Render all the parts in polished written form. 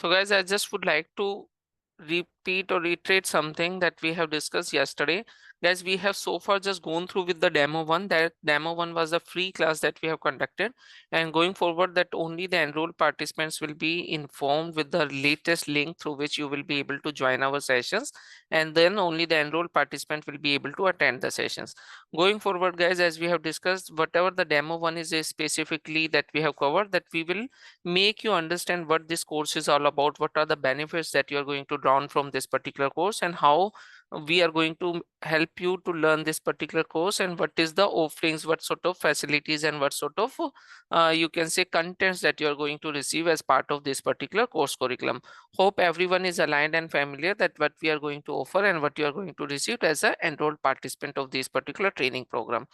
So guys, I just would like to repeat or reiterate something that we have discussed yesterday. Guys, we have so far just gone through with the demo one. That demo one was a free class that we have conducted, and going forward that only the enrolled participants will be informed with the latest link through which you will be able to join our sessions, and then only the enrolled participant will be able to attend the sessions. Going forward guys, as we have discussed, whatever the demo one is specifically that we have covered, that we will make you understand what this course is all about, what are the benefits that you are going to draw from this particular course, and how we are going to help you to learn this particular course, and what is the offerings, what sort of facilities, and what sort of you can say contents that you are going to receive as part of this particular course curriculum. Hope everyone is aligned and familiar that what we are going to offer and what you are going to receive as an enrolled participant of this particular training program.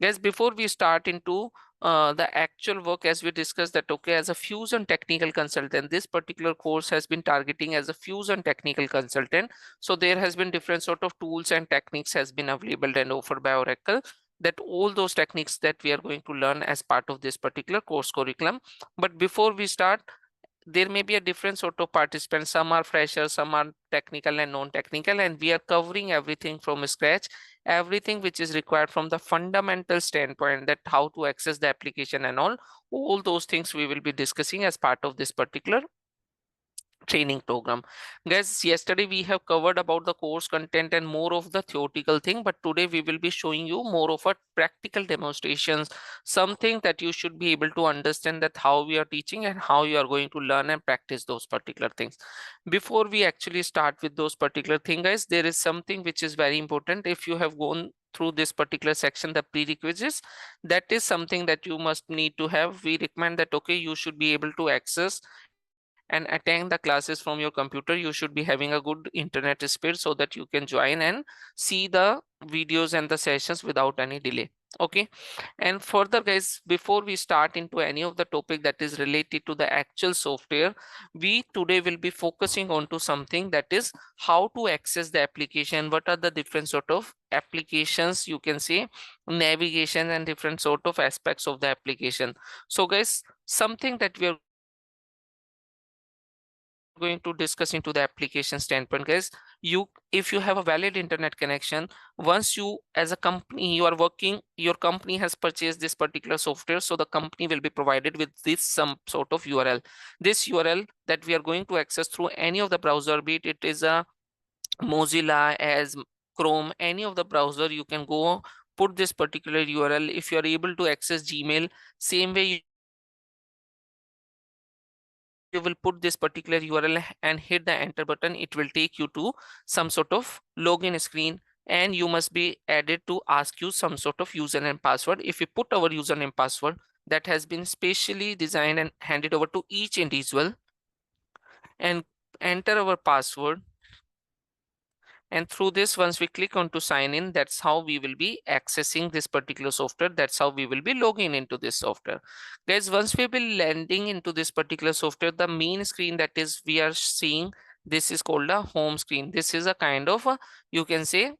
Guys, before we start into the actual work, as we discussed that okay, as a fusion technical consultant, this particular course has been targeting as a fusion technical consultant. So there has been different sort of tools and techniques has been available and offered by Oracle, that all those techniques that we are going to learn as part of this particular course curriculum. But before we start, there may be a different sort of participants. Some are freshers, some are technical and non-technical, and we are covering everything from scratch, everything which is required from the fundamental standpoint, that how to access the application and all those things we will be discussing as part of this particular training program. Guys, yesterday we have covered about the course content and more of the theoretical thing, but today we will be showing you more of a practical demonstrations, something that you should be able to understand that how we are teaching and how you are going to learn and practice those particular things. Before we actually start with those particular things, guys, there is something which is very important. If you have gone through this particular section, the prerequisites, that is something that you must need to have. We recommend that okay, you should be able to access and attend the classes from your computer. You should be having a good internet speed so that you can join and see the videos and the sessions without any delay. Okay, and further guys, before we start into any of the topic that is related to the actual software, we today will be focusing on to something, that is how to access the application, what are the different sort of applications, you can say navigation and different sort of aspects of the application. So guys, something that we are going to discuss into the application standpoint, guys, if you have a valid internet connection, once you as a company you are working, your company has purchased this particular software, so the company will be provided with this some sort of URL. This URL that we are going to access through any of the browser, be it is a Mozilla, as Chrome, any of the browser, you can go put this particular URL. If you are able to access Gmail, same way you will put this particular URL and hit the enter button. It will take you to some sort of login screen, and you must be added to ask you some sort of username and password. If we put our username password that has been specially designed and handed over to each individual, and enter our password, and through this, once we click on to sign in, that's how we will be accessing this particular software. That's how we will be logging into this software. Guys, once we will be landing into this particular software, the main screen that is we are seeing, this is called a home screen. This is a kind of you can say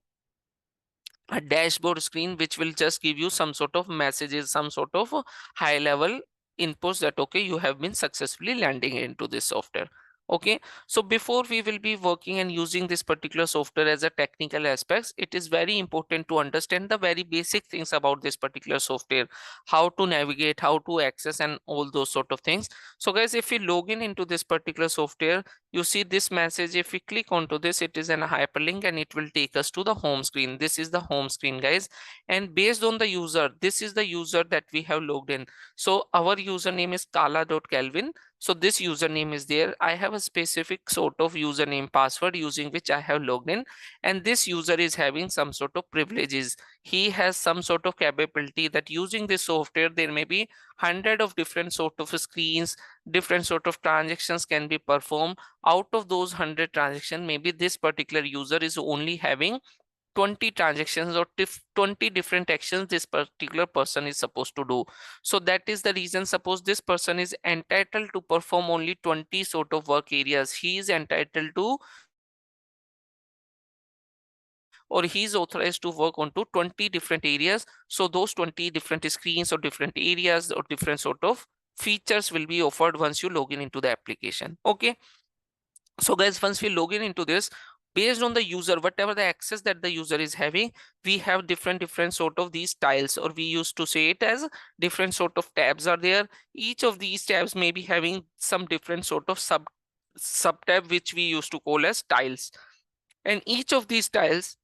a dashboard screen, which will just give you some sort of messages, some sort of high level inputs that okay, you have been successfully landing into this software. Okay, so before we will be working and using this particular software as a technical aspects, it is very important to understand the very basic things about this particular software, how to navigate, how to access, and all those sort of things. So guys, if we log in into this particular software, you see this message. If we click onto this, it is an hyperlink and it will take us to the home screen. This is the home screen, guys, and based on the user, this is the user that we have logged in. So our username is kala.kelvin. So this username is there. I have a specific sort of username password using which I have logged in, and this user is having some sort of privileges. He has some sort of capability that using this software there may be hundred of different sort of screens, different sort of transactions can be performed. Out of those 100 transactions, maybe this particular user is only having 20 transactions or 20 different actions this particular person is supposed to do. So that is the reason, suppose this person is entitled to perform only 20 sort of work areas, he is entitled to, or he is authorized to work on to 20 different areas. So those 20 different screens or different areas or different sort of features will be offered once you log in into the application. Okay, So guys, once we log in into this, based on the user, whatever the access that the user is having, we have different sort of these tiles, or we used to say it as different sort of tabs are there. Each of these tabs may be having some different sort of sub tab, which we used to call as tiles. And each of these tiles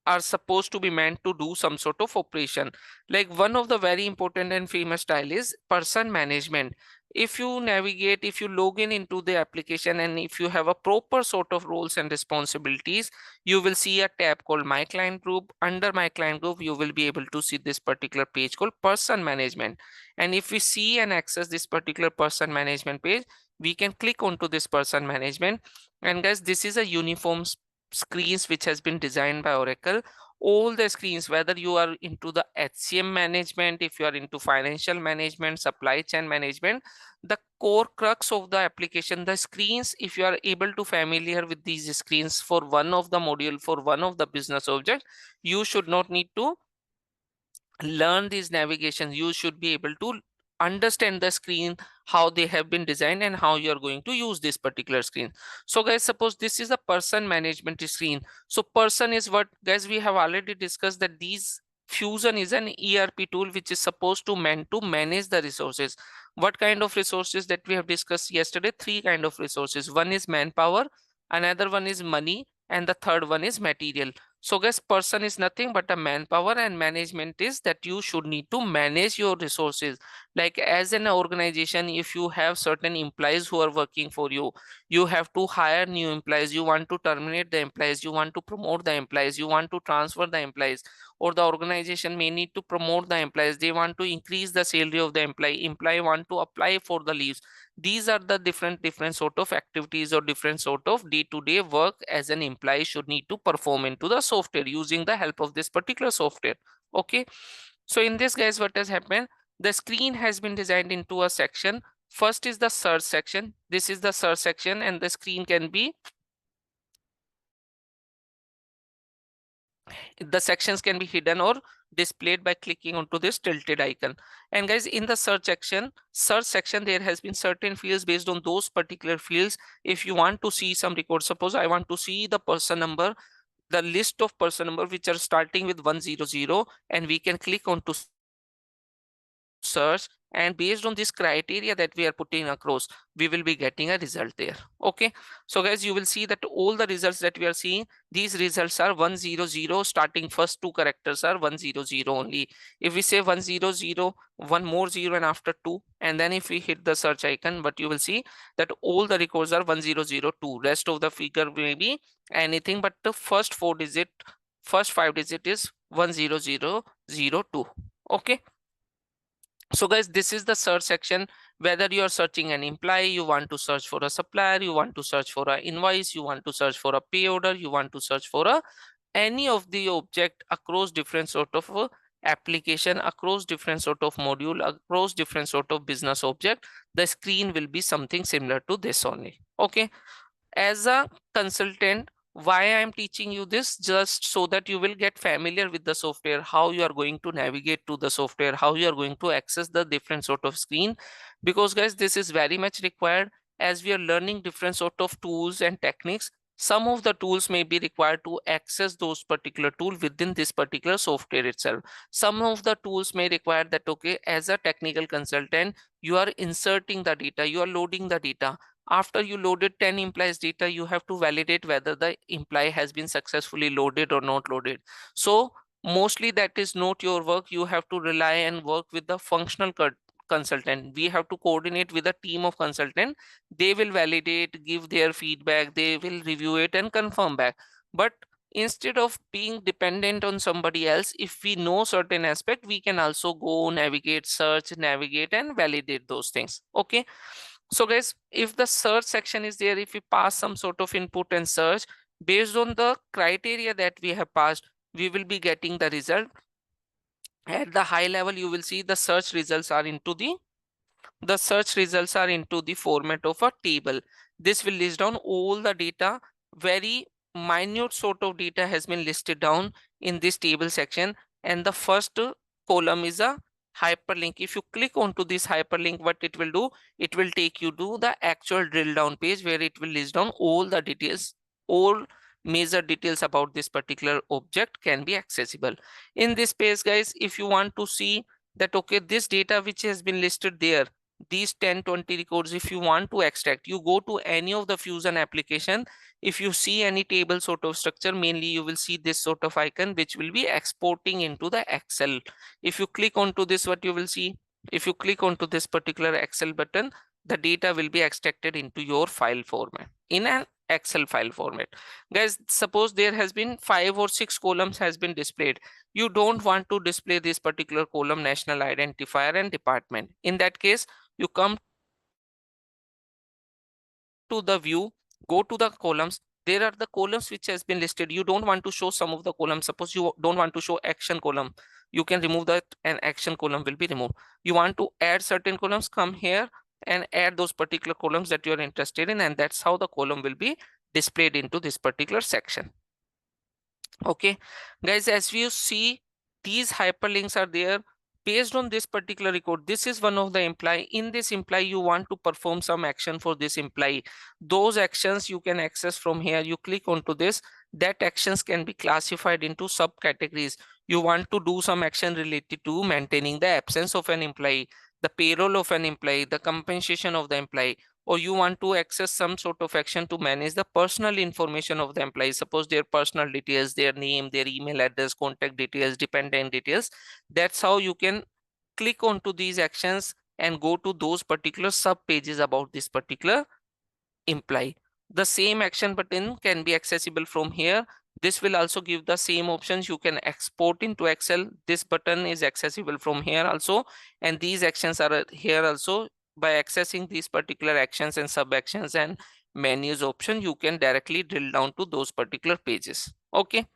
are supposed to be meant to do some sort of operation. Like one of the very important and famous style is person management. If you navigate, if you log in into the application, and if you have a proper sort of roles and responsibilities, you will see a tab called My Client Group. Under My Client Group, you will be able to see this particular page called Person Management. And if we see and access this particular Person Management page, we can click onto this Person Management. And guys, this is a uniform screens which has been designed by Oracle. All the screens, whether you are into the HCM management, if you are into financial management, supply chain management, the core crux of the application, the screens, if you are able to familiar with these screens for one of the module, for one of the business object, you should not need to learn these navigations. You should be able to understand the screen, how they have been designed, and how you are going to use this particular screen. So guys, suppose this is a person management screen. So person is what, guys, we have already discussed that these Fusion is an ERP tool which is supposed to manage the resources. What kind of resources that we have discussed yesterday? Three kind of resources. One is manpower, another one is money, and the third one is material. So guys, person is nothing but a manpower, and management is that you should need to manage your resources. Like as an organization, if you have certain employees who are working for you, you have to hire new employees, you want to terminate the employees, you want to promote the employees, you want to transfer the employees, or the organization may need to promote the employees, they want to increase the salary of the employee want to apply for the leaves. These are the different sort of activities or different sort of day-to-day work as an employee should need to perform into the software using the help of this particular software. Okay, so in this, guys, what has happened, the screen has been designed into a section. First is the search section. This is the search section, and the screen can be, the sections can be hidden or displayed by clicking onto this tilted icon. And guys, in the search section, there has been certain fields. Based on those particular fields, if you want to see some record, suppose I want to see the person number, the list of person number which are starting with 100, and we can click on to search, and based on this criteria that we are putting across, we will be getting a result there. Okay, so guys, you will see that all the results that we are seeing, these results are 100, starting first two characters are 100 only. If we say 100, one more zero and after two, and then if we hit the search icon, but you will see that all the records are 1002. Rest of the figure may be anything, but the first first 5 digit is 10002. Okay, so guys, this is the search section. Whether you are searching an employee, you want to search for a supplier, you want to search for an invoice, you want to search for a pay order, you want to search for any of the object across different sort of application, across different sort of module, across different sort of business object, the screen will be something similar to this only. Okay, as a consultant, why I am teaching you this, just so that you will get familiar with the software, how you are going to navigate to the software, how you are going to access the different sort of screen. Because guys, this is very much required as we are learning different sort of tools and techniques. Some of the tools may be required to access those particular tool within this particular software itself. Some of the tools may require that, okay, as a technical consultant, you are inserting the data, you are loading the data. After you loaded 10 employees data, you have to validate whether the employee has been successfully loaded or not loaded. So mostly that is not your work. You have to rely and work with the functional consultant. We have to coordinate with a team of consultant. They will validate, give their feedback, they will review it and confirm back. But instead of being dependent on somebody else, if we know certain aspect, we can also go navigate, search, navigate, and validate those things. Okay, so guys, if the search section is there, if we pass some sort of input and search, based on the criteria that we have passed, we will be getting the result. At the high level, you will see the search results are into the format of a table. This will list down all the data. Very minute sort of data has been listed down in this table section, and the first column is a hyperlink. If you click onto this hyperlink, what it will do, it will take you to the actual drill down page where it will list down all the details, all major details about this particular object can be accessible. In this page, guys, if you want to see that, okay, this data which has been listed there, these 10-20 records, if you want to extract, you go to any of the Fusion application. If you see any table sort of structure, mainly you will see this sort of icon which will be exporting into the Excel. If you click onto this, what you will see, if you click onto this particular Excel button, the data will be extracted into your file format in an Excel file format. Guys, suppose there has been 5 or 6 columns has been displayed. You don't want to display this particular column, national identifier and department. In that case, you come to the view, go to the columns. There are the columns which has been listed. You don't want to show some of the columns. Suppose you don't want to show action column, you can remove that and action column will be removed. You want to add certain columns, come here and add those particular columns that you are interested in, and that's how the column will be displayed into this particular section. Okay, guys, as you see, these hyperlinks are there based on this particular record. This is one of the employee. In this employee, you want to perform some action for this employee. Those actions you can access from here. You click onto this, that actions can be classified into subcategories. You want to do some action related to maintaining the absence of an employee, the payroll of an employee, the compensation of the employee, or you want to access some sort of action to manage the personal information of the employee. Suppose their personal details, their name, their email address, contact details, dependent details. That's how you can click onto these actions and go to those particular sub pages about this particular employee. The same action button can be accessible from here. This will also give the same options. You can export into Excel. This button is accessible from here also, and these actions are here also. By accessing these particular actions and sub actions and menus option, you can directly drill down to those particular pages. Okay,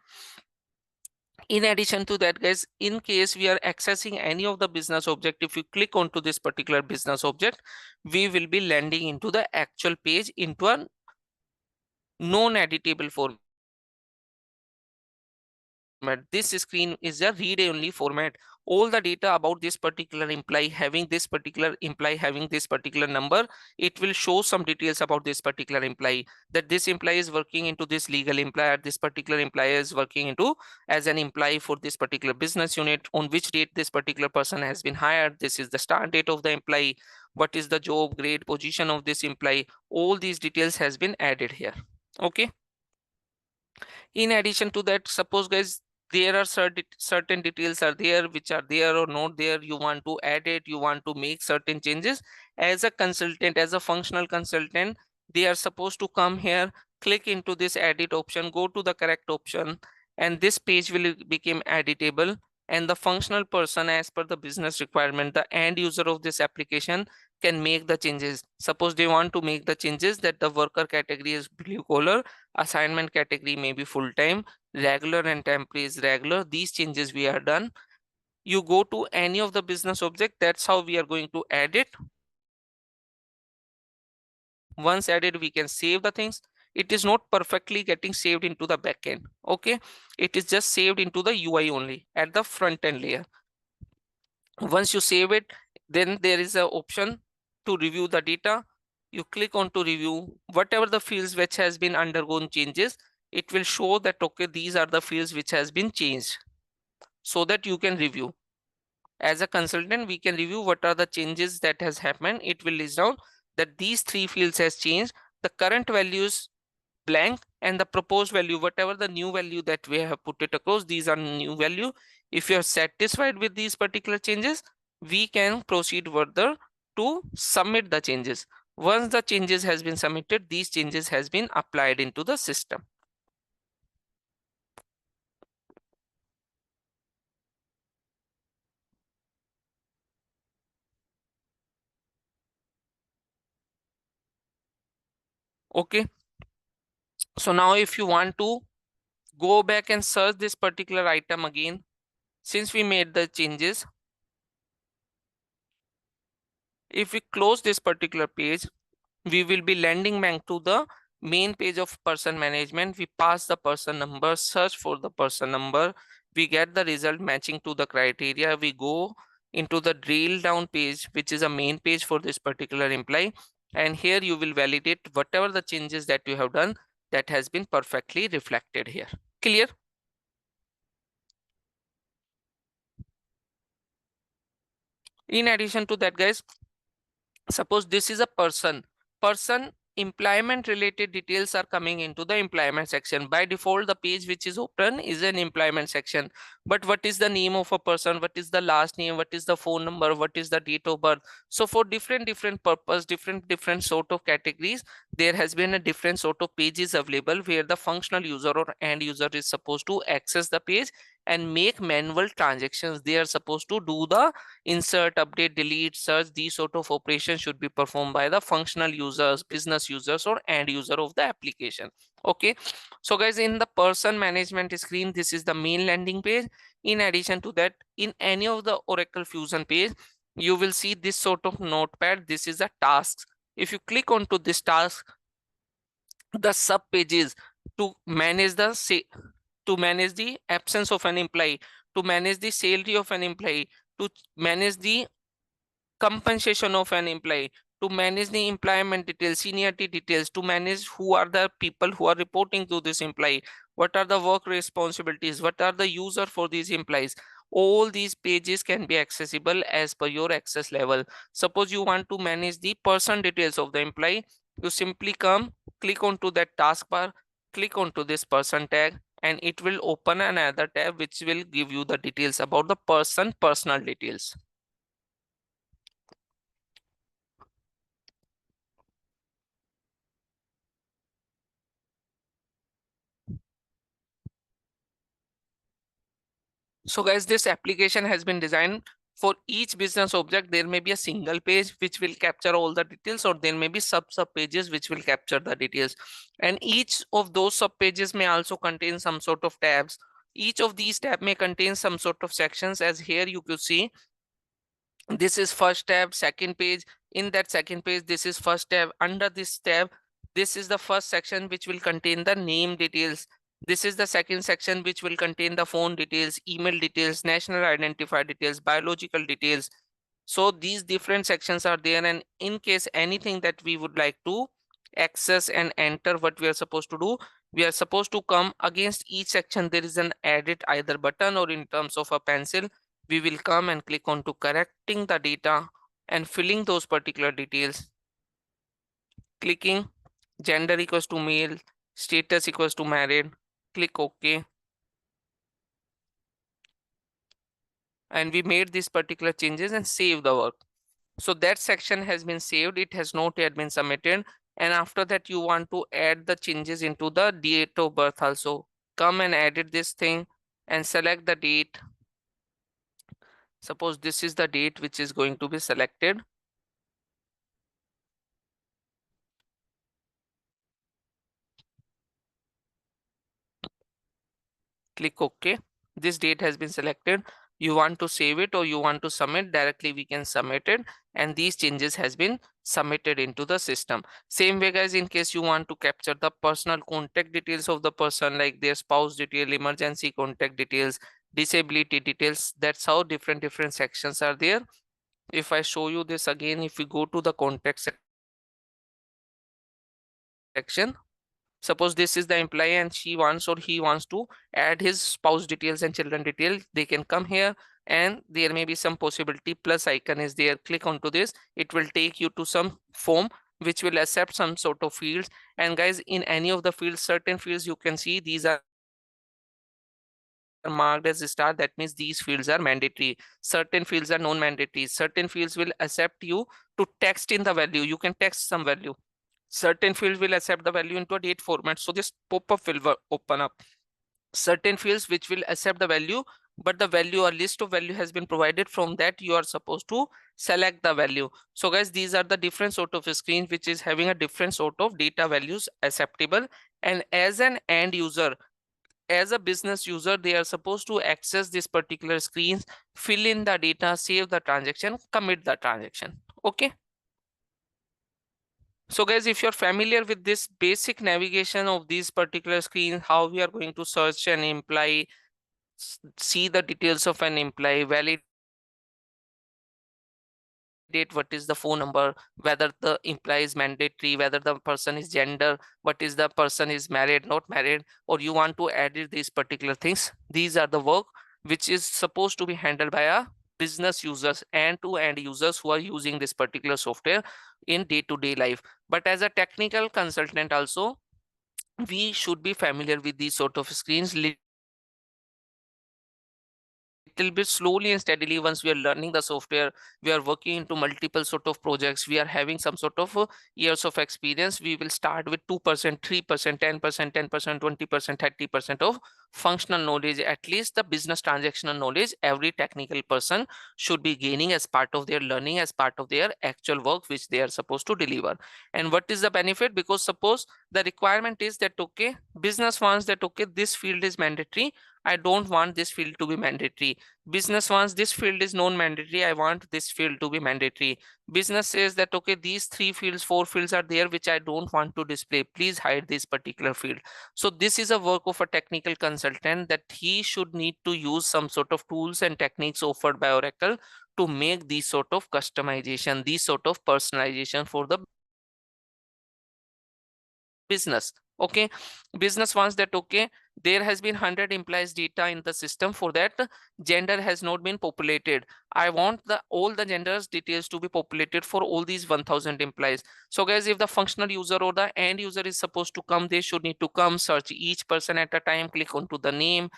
in addition to that, guys, in case we are accessing any of the business object, if you click onto this particular business object, we will be landing into the actual page into a non-editable format. This screen is a read-only format. All the data about this particular employee, having this particular number, it will show some details about this particular employee, that this employee is working into this legal employer, this particular employee is working into as an employee for this particular business unit, on which date this particular person has been hired, this is the start date of the employee, what is the job grade, position of this employee. All these details has been added here. Okay, in addition to that, suppose, guys, there are certain details are there which are there or not there, you want to add it, you want to make certain changes. As a consultant, as a functional consultant, they are supposed to come here, click into this edit option, go to the correct option, and this page will become editable. And the functional person, as per the business requirement, the end user of this application, can make the changes. Suppose they want to make the changes that the worker category is blue collar, assignment category may be full-time, regular and temporary is regular. These changes we are done. You go to any of the business object, that's how we are going to add it. Once added, we can save the things. It is not perfectly getting saved into the backend. Okay, it is just saved into the UI only at the front end layer. Once you save it, then there is an option to review the data. You click on to review whatever the fields which has been undergone changes. It will show that, okay, these are the fields which has been changed, so that you can review. As a consultant, we can review what are the changes that has happened. It will list down that these 3 fields has changed. The current values blank and the proposed value, whatever the new value that we have put it across, these are new value. If you are satisfied with these particular changes, we can proceed further to submit the changes. Once the changes has been submitted, these changes has been applied into the system. Okay, so now if you want to go back and search this particular item again, since we made the changes, if we close this particular page, we will be landing back to the main page of person management. We pass the person number, search for the person number, we get the result matching to the criteria. We go into the drill down page, which is a main page for this particular employee. And here you will validate whatever the changes that you have done that has been perfectly reflected here. Clear? In addition to that, guys, suppose this is a person employment related details are coming into the employment section. By default, the page which is open is an employment section, but what is the name of a person, what is the last name, what is the phone number, what is the date of birth? So for different purpose, different sort of categories, there has been a different sort of pages available where the functional user or end user is supposed to access the page and make manual transactions. They are supposed to do the insert, update, delete, search. These sort of operations should be performed by the functional users, business users, or end user of the application. Okay, so guys, in the person management screen, this is the main landing page. In addition to that, in any of the Oracle Fusion page, you will see this sort of notepad. This is a tasks. If you click onto this task, the sub pages to manage the absence of an employee, to manage the salary of an employee, to manage the compensation of an employee, to manage the employment details, seniority details, to manage who are the people who are reporting to this employee, what are the work responsibilities, what are the user for these employees. All these pages can be accessible as per your access level. Suppose you want to manage the person details of the employee, you simply come, click onto that taskbar, click onto this person tag, and it will open another tab which will give you the details about the personal details. So guys, this application has been designed for each business object. There may be a single page which will capture all the details, or there may be sub pages which will capture the details. And each of those sub pages may also contain some sort of tabs. Each of these tabs may contain some sort of sections, as here you could see. This is first tab, second page. In that second page, this is first tab. Under this tab, this is the first section which will contain the name details. This is the second section which will contain the phone details, email details, national identifier details, biological details. So these different sections are there, and in case anything that we would like to access and enter, what we are supposed to do, we are supposed to come against each section. There is an edit either button, or in terms of a pencil, we will come and click on to correcting the data and filling those particular details. Clicking gender equals to male, status equals to married, click OK. And we made these particular changes and save the work. So that section has been saved. It has not yet been submitted. And after that, you want to add the changes into the date of birth also. Come and edit this thing and select the date. Suppose this is the date which is going to be selected. Click OK. This date has been selected. You want to save it or you want to submit directly, we can submit it, and these changes has been submitted into the system. Same way, guys, in case you want to capture the personal contact details of the person, like their spouse detail, emergency contact details, disability details, that's how different sections are there. If I show you this again, if we go to the contact section, suppose this is the employee and she wants or he wants to add his spouse details and children details, they can come here, and there may be some possibility. Plus icon is there. Click onto this. It will take you to some form which will accept some sort of fields. And guys, in any of the fields, certain fields you can see these are marked as a star. That means these fields are mandatory. Certain fields are non-mandatory. Certain fields will accept you to text in the value. You can text some value. Certain fields will accept the value into a date format. So this pop-up will open up. Certain fields which will accept the value, but the value or list of value has been provided. From that, you are supposed to select the value. So guys, these are the different sort of screens which is having a different sort of data values acceptable. And as an end user, as a business user, they are supposed to access this particular screens, fill in the data, save the transaction, commit the transaction. Okay. So guys, if you're familiar with this basic navigation of these particular screens, how we are going to search an employee, see the details of an employee, validate what is the phone number, whether the employee is mandatory, whether the person is gender, what is the person is married, not married, or you want to edit these particular things. These are the work which is supposed to be handled by a business users and to end users who are using this particular software in day-to-day life. But as a technical consultant also, we should be familiar with these sort of screens little bit slowly and steadily. Once we are learning the software, we are working into multiple sort of projects, we are having some sort of years of experience, we will start with 2%, 3%, 10%, 10%, 20%, 30% of functional knowledge. At least the business transactional knowledge every technical person should be gaining as part of their learning, as part of their actual work which they are supposed to deliver. And what is the benefit? Because suppose the requirement is that okay, business wants that okay, this field is mandatory, I don't want this field to be mandatory. Business wants this field is non-mandatory, I want this field to be mandatory. Business says that okay, these 3 fields, 4 fields are there which I don't want to display, please hide this particular field. So this is a work of a technical consultant, that he should need to use some sort of tools and techniques offered by Oracle to make these sort of customization, these sort of personalization for the business. Okay, business wants that okay, there has been 100 implies data in the system, for that gender has not been populated, I want the all the genders details to be populated for all these 1000 implies. So guys, if the functional user or the end user is supposed to come, they should need to come, search each person at a time, click onto the name,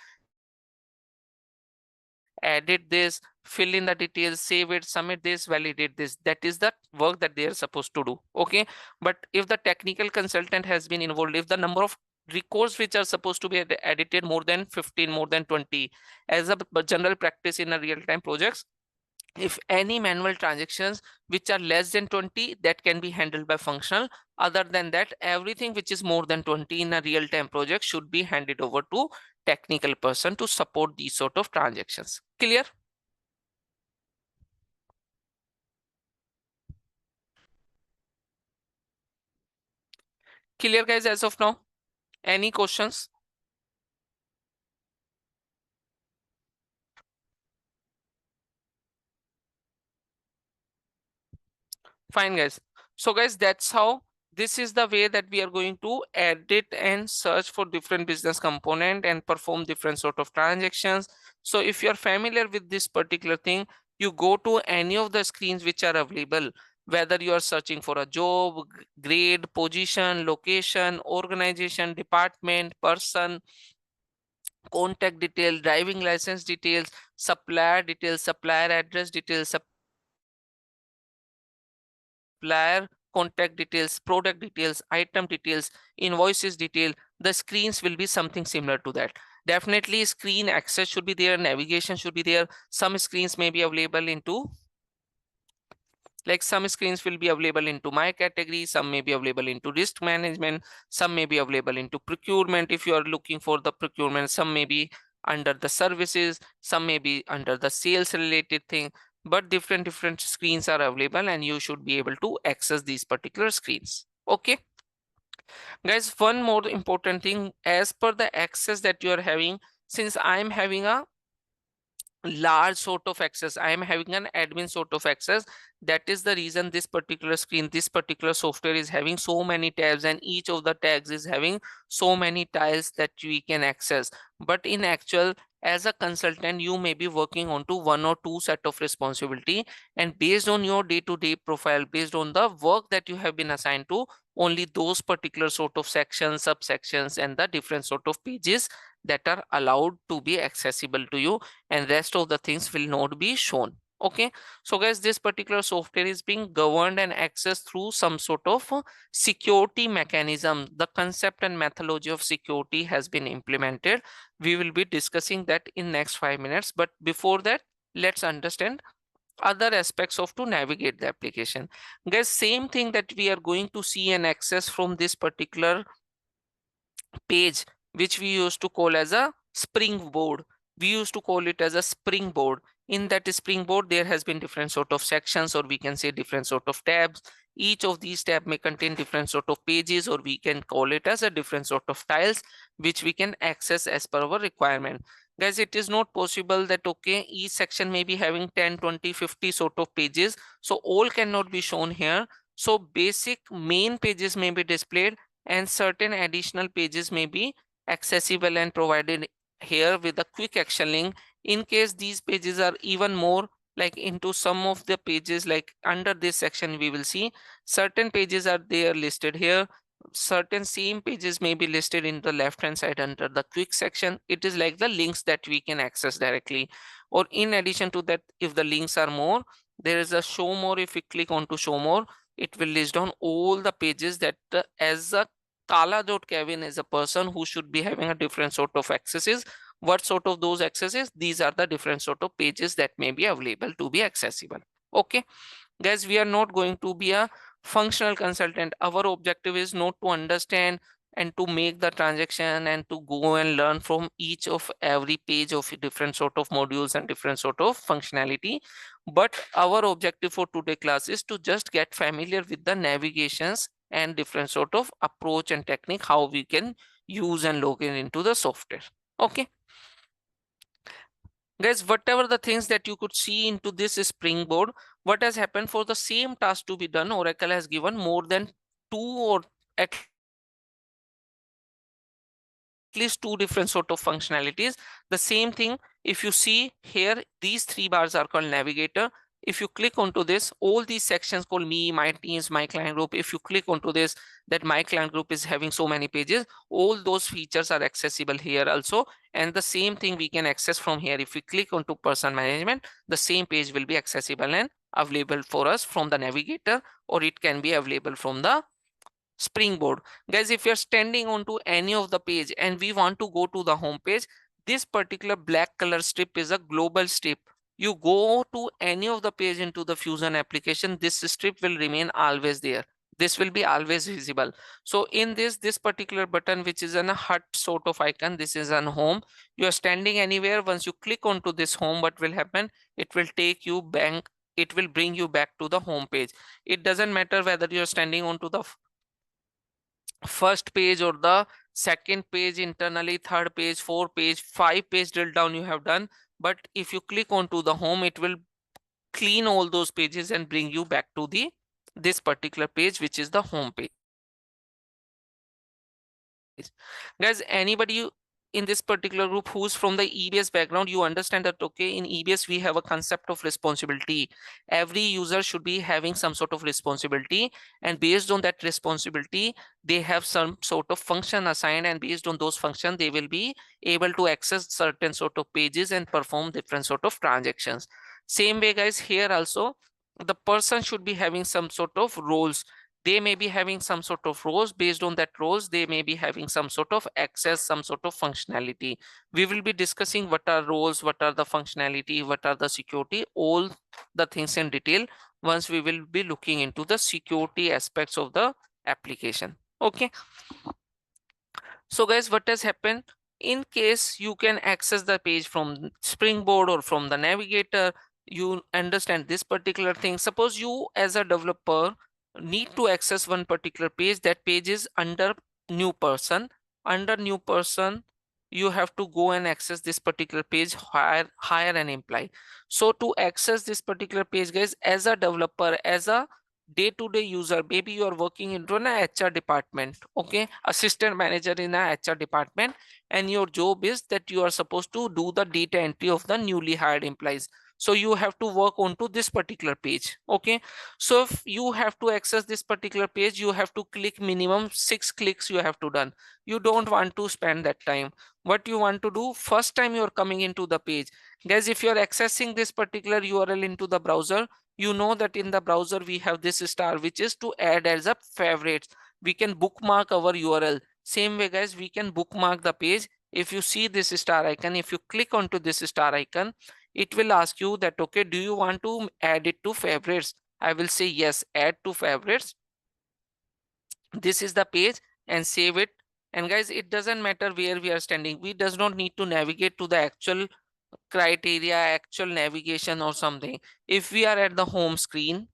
edit this, fill in the details, save it, submit this, validate this. That is the work that they are supposed to do. Okay, but if the technical consultant has been involved, if the number of records which are supposed to be edited more than 15, more than 20, as a general practice in a real-time projects, if any manual transactions which are less than 20, that can be handled by functional. Other than that, everything which is more than 20 in a real-time project should be handed over to technical person to support these sort of transactions. Clear? Clear guys as of now? Any questions? Fine guys. So guys, that's how, this is the way that we are going to edit and search for different business component and perform different sort of transactions. So if you're familiar with this particular thing, you go to any of the screens which are available, whether you are searching for a job, grade, position, location, organization, department, person, contact detail, driving license details, supplier details, supplier address details, supplier contact details, product details, item details, invoices detail, the screens will be something similar to that. Definitely screen access should be there, navigation should be there. Some screens may be available into, like some screens will be available into my category, some may be available into risk management, some may be available into procurement if you are looking for the procurement, some may be under the services, some may be under the sales related thing, but different screens are available and you should be able to access these particular screens. Okay guys, one more important thing, as per the access that you are having, since I am having a large sort of access, I am having an admin sort of access, that is the reason this particular screen, this particular software is having so many tabs and each of the tags is having so many tiles that we can access. But in actual, as a consultant, you may be working on to 1 or 2 set of responsibility, and based on your day-to-day profile, based on the work that you have been assigned to, only those particular sort of sections, subsections and the different sort of pages that are allowed to be accessible to you, and rest of the things will not be shown. Okay, so guys, this particular software is being governed and accessed through some sort of security mechanism. The concept and methodology of security has been implemented. We will be discussing that in next 5 minutes, but before that, let's understand other aspects of to navigate the application. Guys, same thing that we are going to see and access from this particular page, which we used to call as a springboard. We used to call it as a springboard. In that springboard, there has been different sort of sections, or we can say different sort of tabs. Each of these tabs may contain different sort of pages, or we can call it as a different sort of tiles, which we can access as per our requirement. Guys, it is not possible that, okay, each section may be having 10, 20, 50 sort of pages. So all cannot be shown here. So basic main pages may be displayed and certain additional pages may be accessible and provided here with a quick action link. In case these pages are even more like into some of the pages, like under this section, we will see certain pages are there listed here. Certain same pages may be listed in the left hand side under the quick section. It is like the links that we can access directly. Or in addition to that, if the links are more, there is a show more. If we click on to show more, it will list down all the pages that as a Kala.Kevin is a person who should be having a different sort of accesses. What sort of those accesses? These are the different sort of pages that may be available to be accessible. Okay, guys, we are not going to be a functional consultant. Our objective is not to understand and to make the transaction and to go and learn from each of every page of different sort of modules and different sort of functionality. But our objective for today class is to just get familiar with the navigations and different sort of approach and technique, how we can use and log in into the software. Okay, guys, whatever the things that you could see into this Springboard, what has happened for the same task to be done, Oracle has given more than two or at least two different sort of functionalities. The same thing, if you see here, these three bars are called navigator. If you click onto this, all these sections called me, my teams, my client group, if you click onto this, that my client group is having so many pages, all those features are accessible here also. And the same thing we can access from here. If we click onto person management, the same page will be accessible and available for us from the navigator, or it can be available from the Springboard. Guys, if you're standing onto any of the page and we want to go to the home page, this particular black color strip is a global strip. You go to any of the page into the Fusion application, this strip will remain always there. This will be always visible. So in this particular button, which is a hut sort of icon, this is on home. You are standing anywhere. Once you click onto this home, what will happen? It will take you back. It will bring you back to the home page. It doesn't matter whether you're standing onto the first page or the second page internally, third page, fourth page, 5 page drill down you have done. But if you click onto the home, it will clean all those pages and bring you back to the this particular page, which is the home page. Guys, anybody in this particular group who's from the EBS background, you understand that, okay, in EBS we have a concept of responsibility. Every user should be having some sort of responsibility, and based on that responsibility, they have some sort of function assigned, and based on those functions, they will be able to access certain sort of pages and perform different sort of transactions. Same way, guys, here also, the person should be having some sort of roles. They may be having some sort of roles. Based on that roles, they may be having some sort of access, some sort of functionality. We will be discussing what are roles, what are the functionality, what are the security, all the things in detail once we will be looking into the security aspects of the application. Okay, so guys, what has happened, in case you can access the page from Springboard or from the navigator, you understand this particular thing. Suppose you as a developer need to access one particular page. That page is under new person. Under new person, you have to go and access this particular page, hire an employee. So to access this particular page, guys, as a developer, as a day-to-day user, maybe you are working into an HR department, okay, assistant manager in a HR department, and your job is that you are supposed to do the data entry of the newly hired employees. So you have to work onto this particular page. Okay, so if you have to access this particular page, you have to click minimum 6 clicks you have to done. You don't want to spend that time. What you want to do, first time you are coming into the page, guys, if you are accessing this particular URL into the browser, you know that in the browser we have this star, which is to add as a favorites. We can bookmark our URL. Same way, guys, we can bookmark the page. If you see this star icon, if you click onto this star icon, it will ask you that, okay, do you want to add it to favorites? I will say yes, add to favorites. This is the page, and save it. And guys, it doesn't matter where we are standing. We does not need to navigate to the actual criteria, actual navigation or something. If we are at the home screen,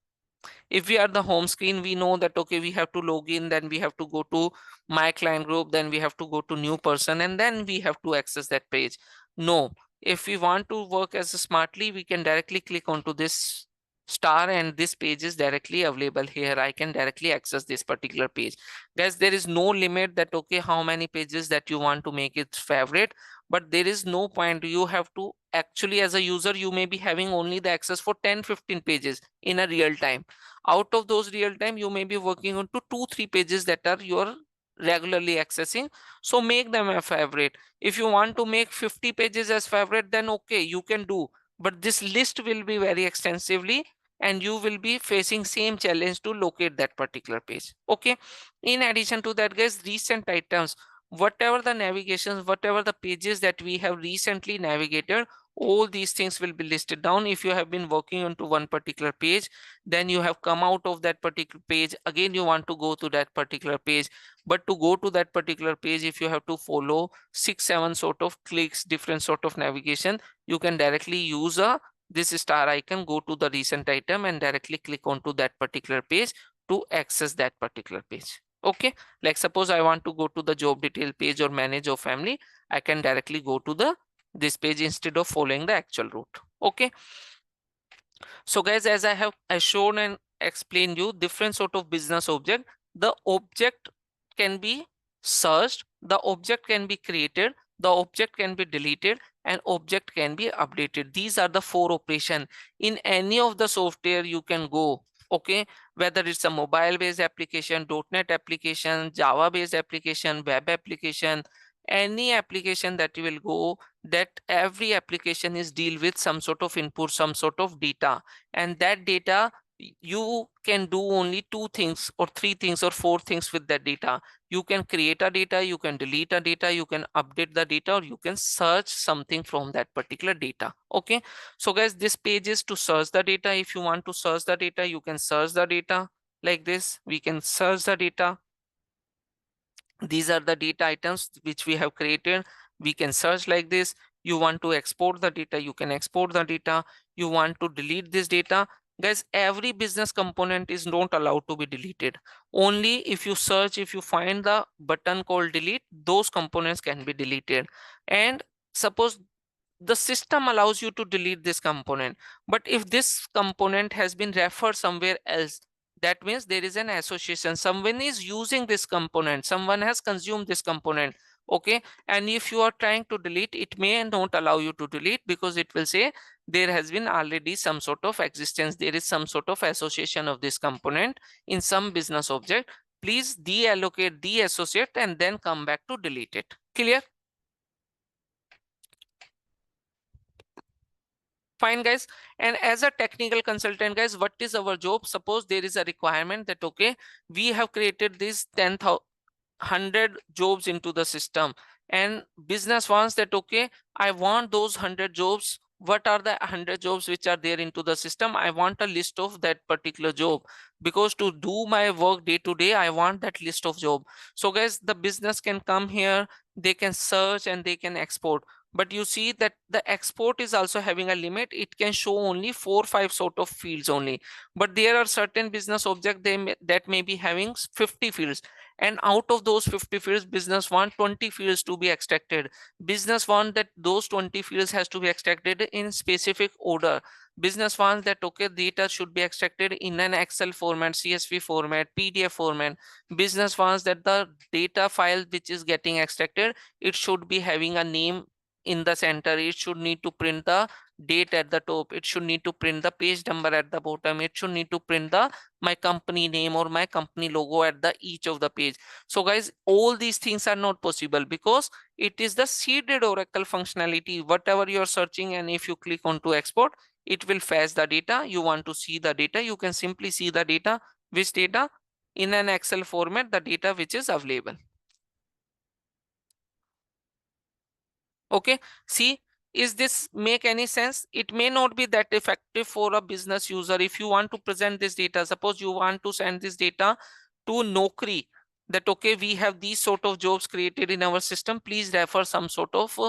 we know that, okay, we have to log in, then we have to go to my client group, then we have to go to new person, and then we have to access that page. No, if we want to work as smartly, we can directly click onto this star and this page is directly available here. I can directly access this particular page. Guys, there is no limit that, okay, how many pages that you want to make it favorite, but there is no point. You have to actually, as a user, you may be having only the access for 10-15 pages in a real time. Out of those real time, you may be working on to 2-3 pages that are you're regularly accessing. So make them a favorite. If you want to make 50 pages as favorite, then okay, you can do, but this list will be very extensively and you will be facing same challenge to locate that particular page. Okay, in addition to that, guys, recent items, whatever the navigations, whatever the pages that we have recently navigated, all these things will be listed down. If you have been working onto one particular page, then you have come out of that particular page, again you want to go to that particular page, but to go to that particular page, if you have to follow 6-7 sort of clicks, different sort of navigation, you can directly use this star icon, go to the recent item and directly click onto that particular page to access that particular page. Okay, like suppose I want to go to the job detail page or manage your family, I can directly go to the this page instead of following the actual route. Okay, so guys, as I have shown and explained you different sort of business object, the object can be searched, the object can be created, the object can be deleted, and object can be updated. These are the 4 operation. In any of the software you can go, okay, whether it's a mobile based application, .NET application, Java based application, web application, any application that you will go, that every application is deal with some sort of input, some sort of data, and that data you can do only 2 things or 3 things or 4 things with that data. You can create a data, you can delete a data, you can update the data, or you can search something from that particular data. Okay, so guys, this page is to search the data. If you want to search the data, you can search the data like this. We can search the data. These are the data items which we have created. We can search like this. You want to export the data, you can export the data. You want to delete this data. Guys, every business component is not allowed to be deleted. Only if you search, if you find the button called delete, those components can be deleted. And suppose the system allows you to delete this component, but if this component has been referred somewhere else, that means there is an association, someone is using this component, someone has consumed this component. Okay, and if you are trying to delete, it may not allow you to delete, because it will say there has been already some sort of existence, there is some sort of association of this component in some business object. Please deallocate, deassociate, and then come back to delete it. Clear? Fine, guys. And as a technical consultant, guys, what is our job? Suppose there is a requirement that, okay, we have created these 100 jobs into the system, and business wants that, okay, I want those 100 jobs. What are the 100 jobs which are there into the system? I want a list of that particular job, because to do my work day to day, I want that list of job. So guys, the business can come here, they can search and they can export. But you see that the export is also having a limit. It can show only 4-5 sort of fields only, but there are certain business objects that may be having 50 fields, and out of those 50 fields, business want 20 fields to be extracted. Business want that those 20 fields has to be extracted in specific order. Business wants that, okay, data should be extracted in an Excel format, CSV format, PDF format. Business wants that the data file which is getting extracted, it should be having a name in the center, it should need to print the date at the top, it should need to print the page number at the bottom, it should need to print the my company name or my company logo at the each of the page. So guys, all these things are not possible, because it is the seeded Oracle functionality. Whatever you are searching, and if you click on to export, it will fetch the data. You want to see the data, you can simply see the data. Which data? In an Excel format, the data which is available. Okay, see, is this make any sense? It may not be that effective for a business user. If you want to present this data, suppose you want to send this data to Naukri, that, okay, we have these sort of jobs created in our system, please refer some sort of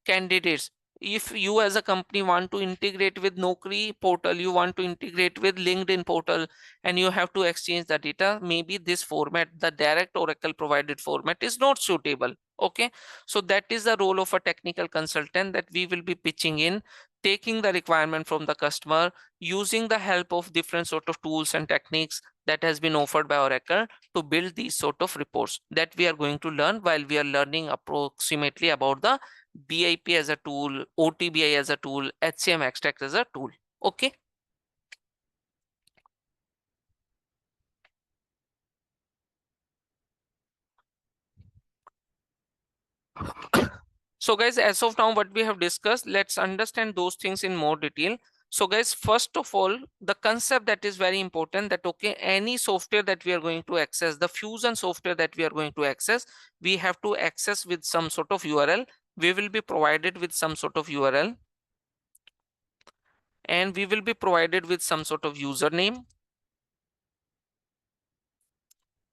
candidates. If you as a company want to integrate with Naukri portal, you want to integrate with LinkedIn portal, and you have to exchange the data, maybe this format, the direct Oracle provided format, is not suitable. Okay, so that is the role of a technical consultant, that we will be pitching in, taking the requirement from the customer, using the help of different sort of tools and techniques that has been offered by Oracle to build these sort of reports that we are going to learn while we are learning approximately about the BIP as a tool, OTBI as a tool, HCM extract as a tool. Okay. So guys, as of now, what we have discussed, let's understand those things in more detail. So guys, first of all, the concept that is very important, that okay, any software that we are going to access, the Fusion software that we are going to access, we have to access with some sort of URL. We will be provided with some sort of URL, and we will be provided with some sort of username,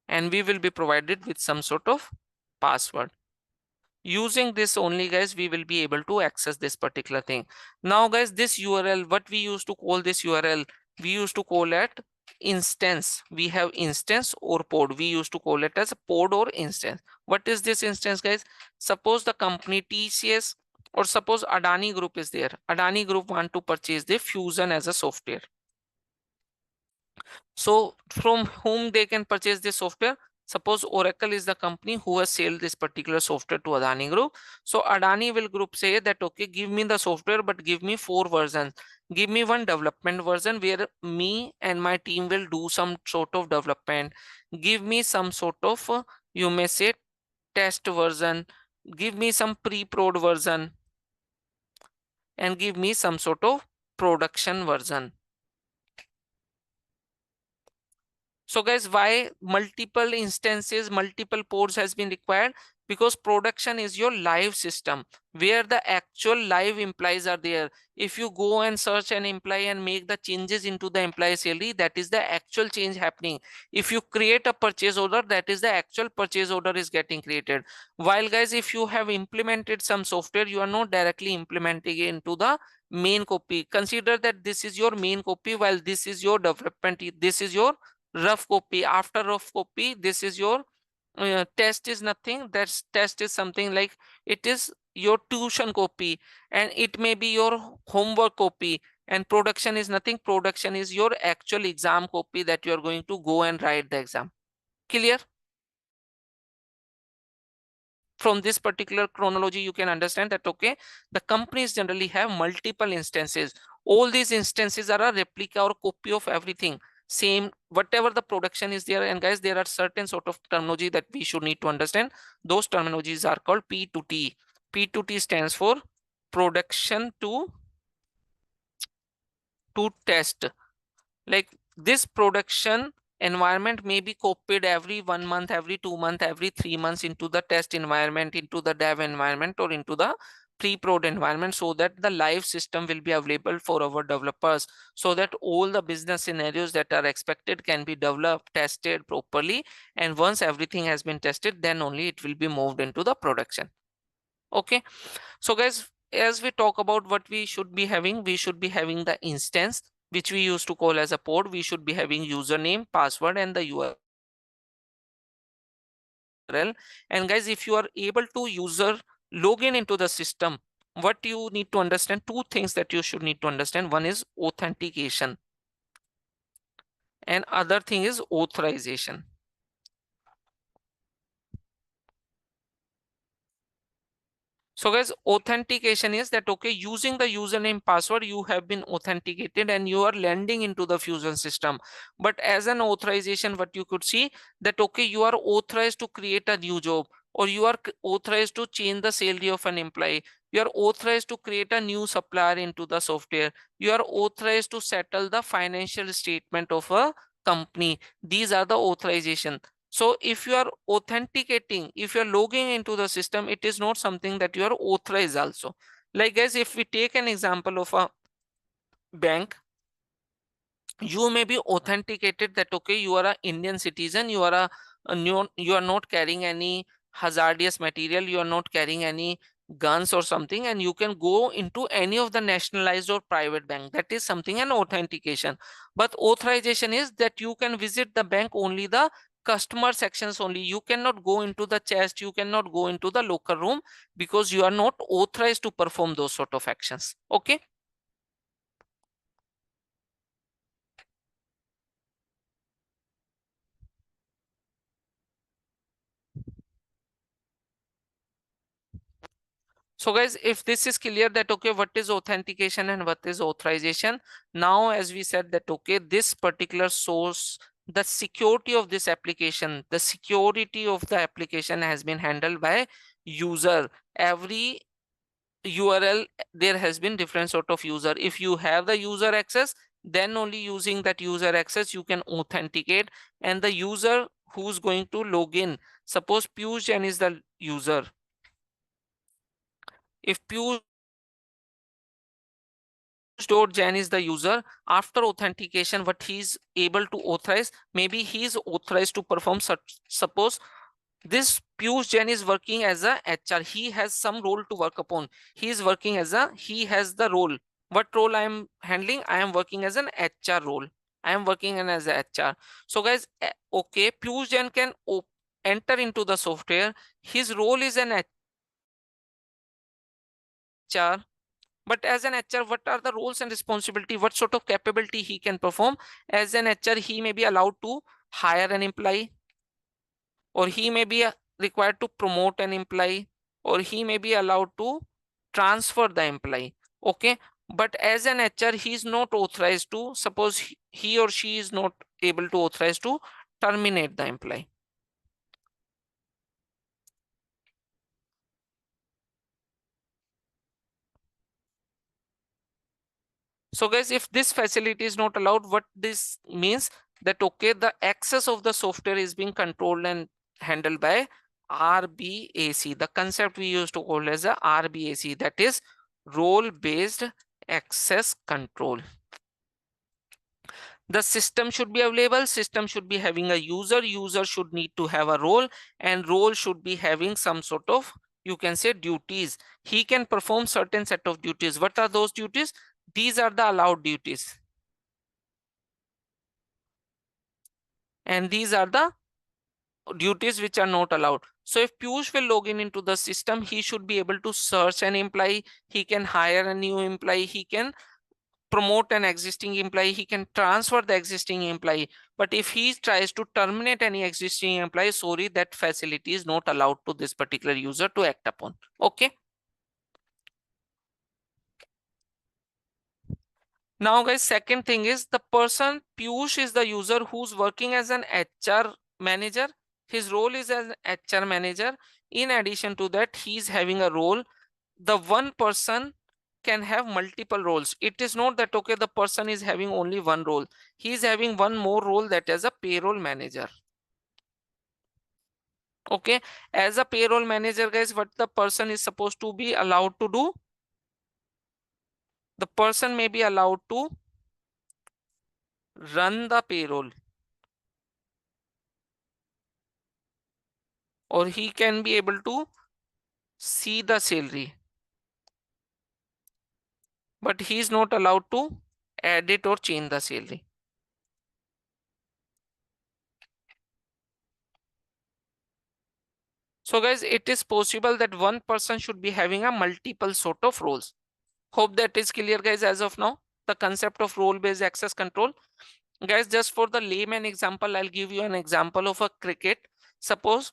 and we will be provided with some sort of password. Using this only, guys, we will be able to access this particular thing. Now guys, this URL, what we used to call this URL, we used to call it instance. We have instance or pod. We used to call it as a pod or instance. What is this instance, guys? Suppose the company TCS, or suppose Adani Group is there. Adani Group want to purchase the Fusion as a software. So from whom they can purchase this software? Suppose Oracle is the company who has sold this particular software to Adani Group. So Adani will group say that, okay, give me the software, but give me 4 versions. Give me one development version where me and my team will do some sort of development. Give me some sort of, you may say, test version. Give me some pre-prod version, and give me some sort of production version. So guys, why multiple instances, multiple ports has been required? Because production is your live system where the actual live employees are there. If you go and search an employee and make the changes into the employee salary, that is the actual change happening. If you create a purchase order, that is the actual purchase order is getting created. While guys, if you have implemented some software, you are not directly implementing it into the main copy. Consider that this is your main copy, while this is your development, this is your rough copy. After rough copy, this is your test is nothing. That's test is something like, it is your tuition copy, and it may be your homework copy. And production is nothing. Production is your actual exam copy that you are going to go and write the exam. Clear? From this particular chronology, you can understand that, okay, the companies generally have multiple instances. All these instances are a replica or copy of everything. Same, whatever the production is there. And guys, there are certain sort of terminology that we should need to understand. Those terminologies are called P2T. P2T stands for production to test. Like this production environment may be copied every 1 month, every 2 months, every 3 months into the test environment, into the dev environment, or into the pre-prod environment, so that the live system will be available for our developers, so that all the business scenarios that are expected can be developed, tested properly. And once everything has been tested, then only it will be moved into the production. Okay, so guys, as we talk about what we should be having, we should be having the instance, which we used to call as a pod. We should be having username, password, and the URL. And guys, if you are able to user login into the system, what you need to understand, two things that you should need to understand. One is authentication, and other thing is authorization. So guys, authentication is that, okay, using the username password, you have been authenticated and you are landing into the Fusion system. But as an authorization, what you could see that, okay, you are authorized to create a new job, or you are authorized to change the salary of an employee. You are authorized to create a new supplier into the software. You are authorized to settle the financial statement of a company. These are the authorization. So if you are authenticating, if you're logging into the system, it is not something that you are authorized also. Like guys, if we take an example of a bank, you may be authenticated that, okay, you are an Indian citizen, you are a new, you are not carrying any hazardous material, you are not carrying any guns or something, and you can go into any of the nationalized or private bank. That is something an authentication. But authorization is that you can visit the bank only the customer sections only. You cannot go into the chest, you cannot go into the locker room, because you are not authorized to perform those sort of actions. Okay. So guys, if this is clear that, okay, what is authentication and what is authorization, now as we said that, okay, this particular source, the security of this application, the security of the application has been handled by user. Every URL, there has been different sort of user. If you have the user access, then only using that user access you can authenticate. And the user who's going to log in, suppose Piyush Jain is the user. If Piyush Jain is the user, after authentication, what he's able to authorize, maybe he's authorized to perform such, suppose this Piyush Jain is working as a HR. He has some role to work upon. He is working as a, he has the role. What role I am handling? I am working as an HR role. I am working as a HR. So guys, okay, Piyush Jain can enter into the software. His role is an HR. But as an HR, what are the roles and responsibility? What sort of capability he can perform? As an HR, he may be allowed to hire an employee, or he may be required to promote an employee, or he may be allowed to transfer the employee. Okay. But as an HR, he is not authorized to, suppose he or she is not able to authorize to terminate the employee. So guys, if this facility is not allowed, what this means that, okay, the access of the software is being controlled and handled by RBAC. The concept we used to call as a RBAC, that is role-based access control. The system should be available, system should be having a user should need to have a role, and role should be having some sort of, you can say, duties. He can perform certain set of duties. What are those duties? These are the allowed duties. And these are the duties which are not allowed. So if Piyush will log in into the system, he should be able to search an employee, he can hire a new employee, he can promote an existing employee, he can transfer the existing employee. But if he tries to terminate any existing employee, sorry, that facility is not allowed to this particular user to act upon. Okay. Now guys, second thing is the person Piyush is the user who's working as an HR manager. His role is as an HR manager. In addition to that, he's having a role. The one person can have multiple roles. It is not that, okay, the person is having only one role. He's having one more role, that is a payroll manager. Okay. As a payroll manager, guys, what the person is supposed to be allowed to do? The person may be allowed to run the payroll, or he can be able to see the salary, but he is not allowed to edit or change the salary. So guys, it is possible that one person should be having a multiple sort of roles. Hope that is clear, guys, as of now, the concept of role-based access control. Guys, just for the layman example, I'll give you an example of a cricket. Suppose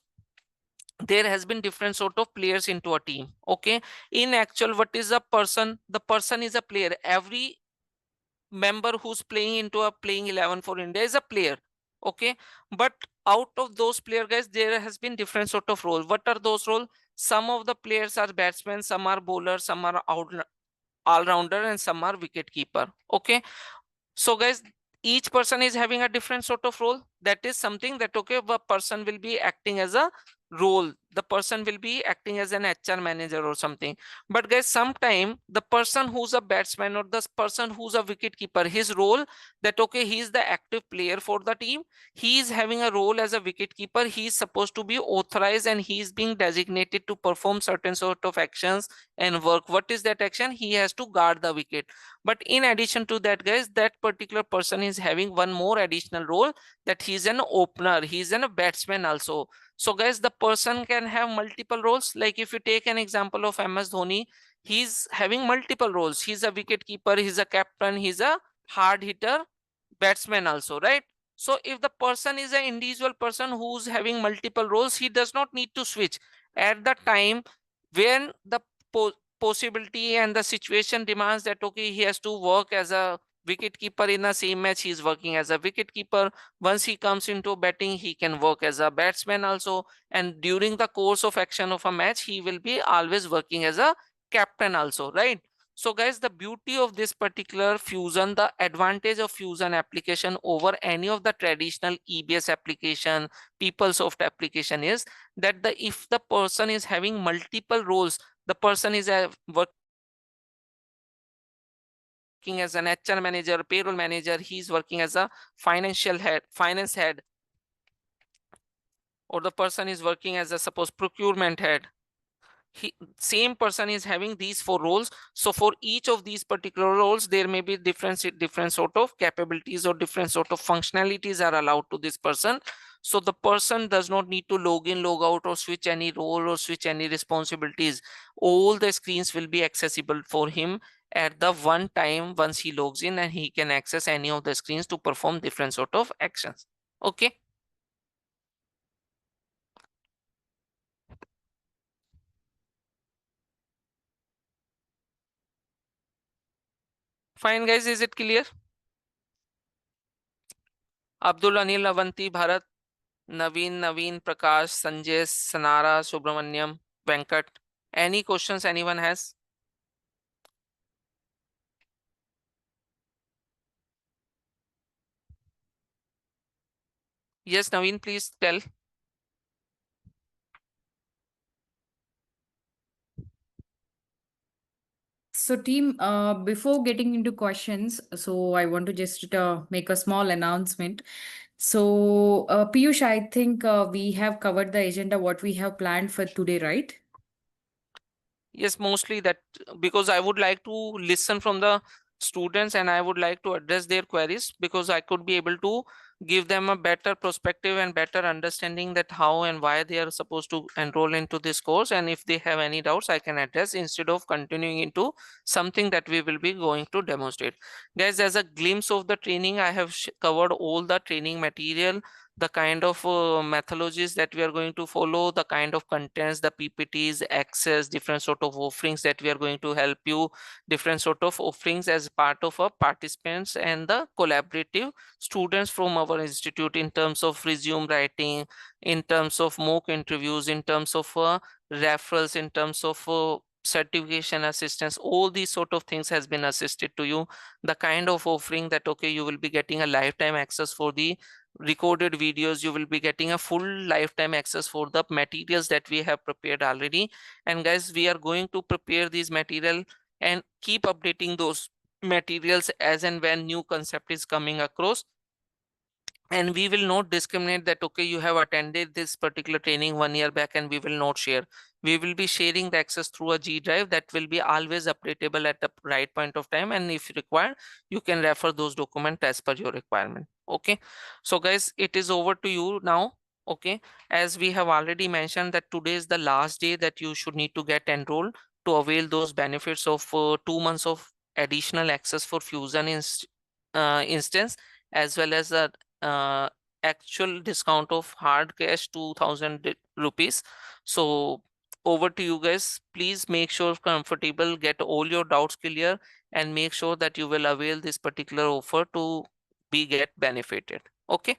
there has been different sort of players into a team. Okay. In actual, what is a person? The person is a player. Every member who's playing into a playing 11 for India is a player. Okay. But out of those players, guys, there has been different sort of roles. What are those roles? Some of the players are batsmen, some are bowlers, some are all-rounder, and some are wicket keeper. Okay. So guys, each person is having a different sort of role. That is something that, okay, the person will be acting as a role. The person will be acting as an HR manager or something. But guys, sometime the person who's a batsman or the person who's a wicket keeper, his role, that, okay, he's the active player for the team. He is having a role as a wicket keeper. He is supposed to be authorized and he is being designated to perform certain sort of actions and work. What is that action? He has to guard the wicket. But in addition to that, guys, that particular person is having one more additional role, that he's an opener, he's a batsman also. So guys, the person can have multiple roles. Like if you take an example of MS Dhoni, he's having multiple roles. He's a wicket keeper, he's a captain, he's a hard hitter, batsman also, right? So if the person is an individual person who's having multiple roles, he does not need to switch at the time when the possibility and the situation demands that okay, he has to work as a wicket keeper in the same match, he's working as a wicket keeper. Once he comes into batting, he can work as a batsman also, and during the course of action of a match, he will be always working as a captain also, right? So guys, the beauty of this particular Fusion, the advantage of Fusion application over any of the traditional EBS application, PeopleSoft application is that if the person is having multiple roles, the person is working as an HR manager, payroll manager, he's working as a finance head, or the person is working as a suppose procurement head. Same person is having these 4 roles. So for each of these particular roles, there may be different sort of capabilities or different sort of functionalities are allowed to this person. So the person does not need to log in, log out, or switch any role or switch any responsibilities. All the screens will be accessible for him at the one time once he logs in, and he can access any of the screens to perform different sort of actions. Okay. Fine, guys. Is it clear? Abdul, Anil, Avanti, Bharat, Naveen, Prakash, Sanjay, Sanara, Subramaniam, Venkat. Any questions anyone has? Yes, Naveen, please tell. So, team, before getting into questions, so I want to just make a small announcement. So, Piyush, I think we have covered the agenda, what we have planned for today, right? Yes, mostly that, because I would like to listen from the students and I would like to address their queries, because I could be able to give them a better perspective and better understanding that how and why they are supposed to enroll into this course. And if they have any doubts, I can address instead of continuing into something that we will be going to demonstrate. Guys, as a glimpse of the training, I have covered all the training material, the kind of methodologies that we are going to follow, the kind of contents, the PPTs, access, different sort of offerings that we are going to help you, different sort of offerings as part of our participants and the collaborative students from our institute, in terms of resume writing, in terms of mock interviews, in terms of referrals, in terms of certification assistance. All these sort of things has been assisted to you. The kind of offering that okay, you will be getting a lifetime access for the recorded videos, you will be getting a full lifetime access for the materials that we have prepared already. And guys, we are going to prepare these material and keep updating those materials as and when new concept is coming across. And we will not discriminate that okay, you have attended this particular training 1 year back, and we will not share. We will be sharing the access through a G drive that will be always updatable at the right point of time, and if required, you can refer those documents as per your requirement. Okay, so guys, it is over to you now. Okay, as we have already mentioned that today is the last day that you should need to get enrolled to avail those benefits of 2 months of additional access for Fusion instance, as well as a uh, actual discount of hard cash 2000 rupees. So over to you guys. Please make sure comfortable, get all your doubts clear, and make sure that you will avail this particular offer to be get benefited. Okay.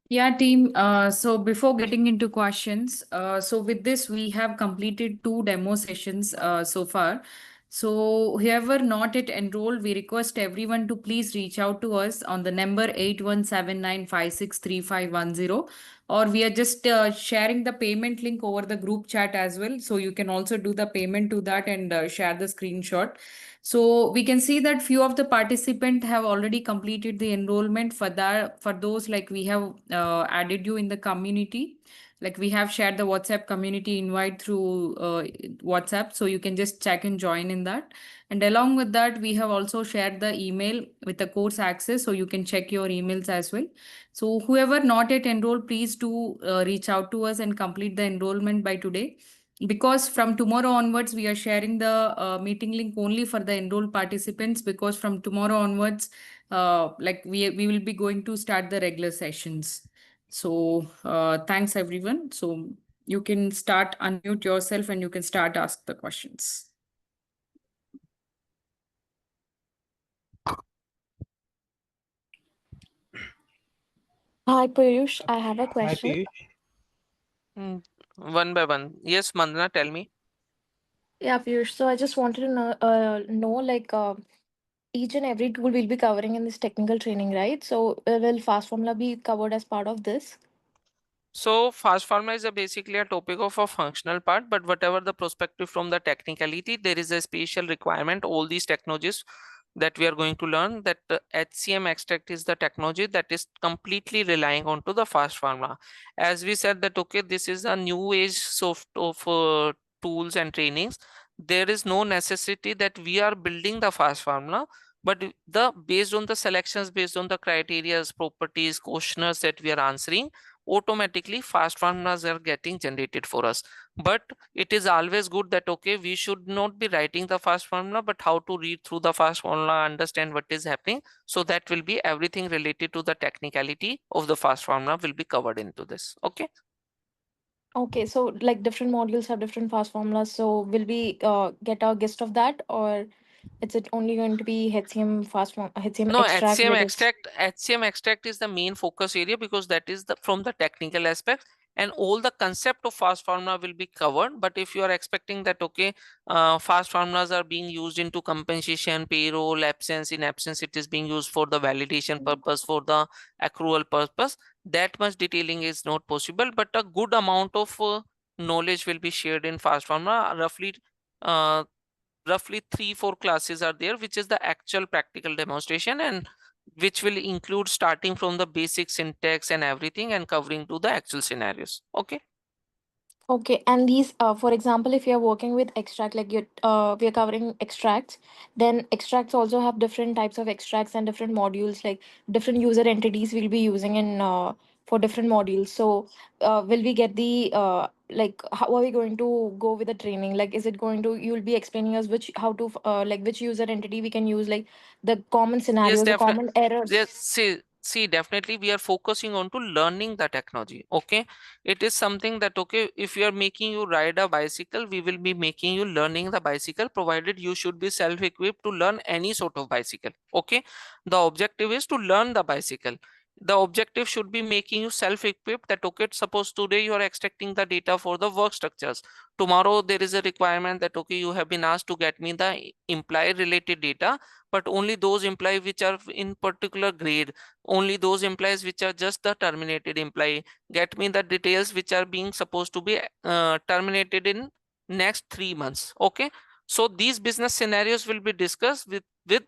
Yeah, team. So before getting into questions, so with this, we have completed 2 demo sessions so far. So whoever not yet enrolled, we request everyone to please reach out to us on the number 8179563510, or we are just sharing the payment link over the group chat as well. So you can also do the payment to that and share the screenshot. So we can see that few of the participants have already completed the enrollment. For that, for those, like we have added you in the community. Like we have shared the WhatsApp community invite through WhatsApp, so you can just check and join in that. And along with that, we have also shared the email with the course access, so you can check your emails as well. So whoever not yet enrolled, please do reach out to us and complete the enrollment by today. Because from tomorrow onwards, we are sharing the meeting link only for the enrolled participants, because from tomorrow onwards, like we will be going to start the regular sessions. So thanks everyone. So you can start unmute yourself and you can start ask the questions. Hi, Piyush. I have a Hi, question. Piyush. One by one. Yes, Mandana, tell me. Yeah, Piyush. So I just wanted to know like each and every tool we'll be covering in this technical training, right? So will fast formula be covered as part of this? So fast formula is basically a topic of a functional part, but whatever the perspective from the technicality, there is a special requirement. All these technologies that we are going to learn, that the HCM extract is the technology that is completely relying on to the fast formula. As we said that, okay, this is a new age of tools and trainings. There is no necessity that we are building the fast formula, but the based on the selections, based on the criterias, properties, questionnaires that we are answering, automatically fast formulas are getting generated for us. But it is always good that, okay, we should not be writing the fast formula, but how to read through the fast formula, understand what is happening. So that will be everything related to the technicality of the fast formula will be covered into this. Okay. Okay, so like different modules have different fast formulas. So will we get a gist of that, or is it only going to be HCM HCM No, extract that is? HCM extract is the main focus area, because that is the from the technical aspect, and all the concept of fast formula will be covered. But if you are expecting that, okay, fast formulas are being used into compensation, payroll, absence, in absence it is being used for the validation purpose, for the accrual purpose, that much detailing is not possible. But a good amount of knowledge will be shared in fast formula. Roughly 3-4 classes are there, which is the actual practical demonstration, and which will include starting from the basic syntax and everything and covering to the actual scenarios. Okay. Okay, and these, for example, if you're working with extract, like we are covering extracts, then extracts also have different types of extracts and different modules, like different user entities we'll be using in for different modules. So, will we get the like how are we going to go with the training? Like, is it going to you'll be explaining us which how to like which user entity we can use, like the common Yes, scenarios, the definitely. common errors. Yes, see, definitely we are focusing on to learning the technology. Okay. It is something that, okay, if we are making you ride a bicycle, we will be making you learning the bicycle, provided you should be self-equipped to learn any sort of bicycle. Okay. The objective is to learn the bicycle. The objective should be making you self-equipped, that, okay, suppose today you are extracting the data for the work structures. Tomorrow there is a requirement that, okay, you have been asked to get me the employee related data, but only those employees which are in particular grade, only those employees which are just the terminated employee. Get me the details which are being supposed to be terminated in next 3 months. Okay. So these business scenarios will be discussed with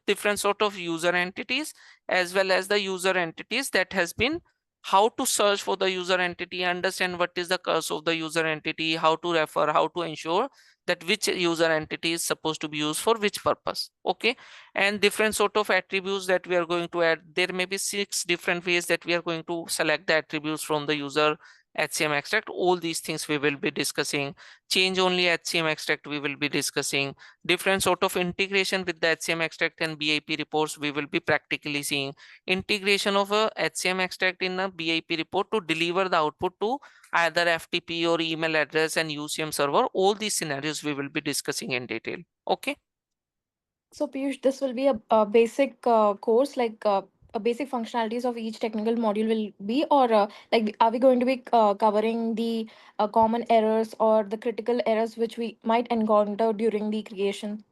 different sort of user entities, as well as the user entities that has been, how to search for the user entity, understand what is the curse of the user entity, how to refer, how to ensure that which user entity is supposed to be used for which purpose. Okay. And different sort of attributes that we are going to add. There may be 6 different ways that we are going to select the attributes from the user HCM extract. All these things we will be discussing. Change only HCM extract we will be discussing. Different sort of integration with the HCM extract and BIP reports we will be practically seeing. Integration of a HCM extract in a BIP report to deliver the output to either FTP or email address and UCM server. All these scenarios we will be discussing in detail. Okay. So Piyush, this will be a basic course, like a basic functionalities of each technical module will be, or like are we going to be covering the common errors or the critical errors which we might encounter during the creation?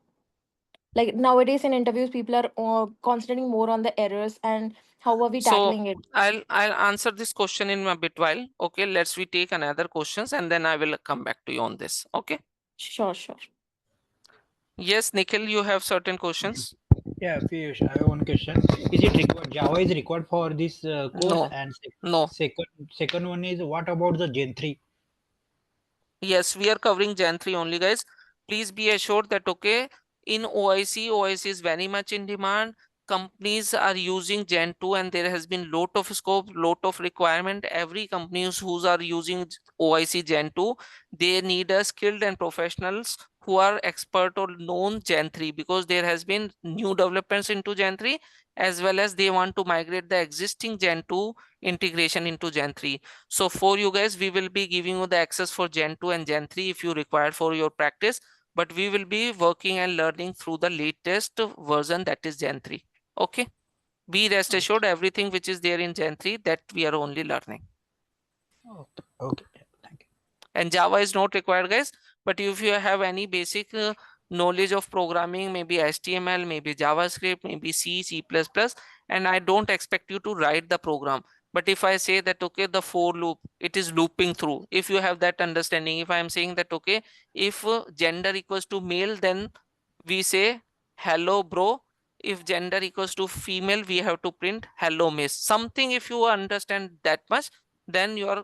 Like nowadays in interviews, people are concentrating more on the errors and how are we So tackling it? I'll answer this question in a bit while. Okay, let's we take another questions and then I will come back to you on this. Okay. Sure, sure. Yes, Nikhil, you have certain questions. Yeah, Piyush, I have one question. Is it required? Java is required for this course, No, and no. second one is, what about the Gen 3? Yes, we are covering Gen 3 only, guys. Please be assured that, okay, in OIC is very much in demand. Companies are using Gen 2 and there has been lot of scope, lot of requirement. Every companies who are using OIC Gen 2, they need a skilled and professionals who are expert or known Gen 3 because there has been new developments into Gen 3 as well as they want to migrate the existing Gen 2 integration into Gen 3. So for you guys, we will be giving you the access for Gen 2 and Gen 3 if you require for your practice, but we will be working and learning through the latest version, that is Gen 3. Okay. Be rest assured everything which is there in Gen 3 that we are only learning. Okay. Okay. Thank you. And Java is not required, guys, but if you have any basic knowledge of programming, maybe HTML, maybe JavaScript, maybe C++, and I don't expect you to write the program. But if I say that, okay, the for loop, it is looping through. If you have that understanding, if I am saying that, okay, if gender equals to male, then we say hello, bro. If gender equals to female, we have to print hello, miss. Something, if you understand that much, then you are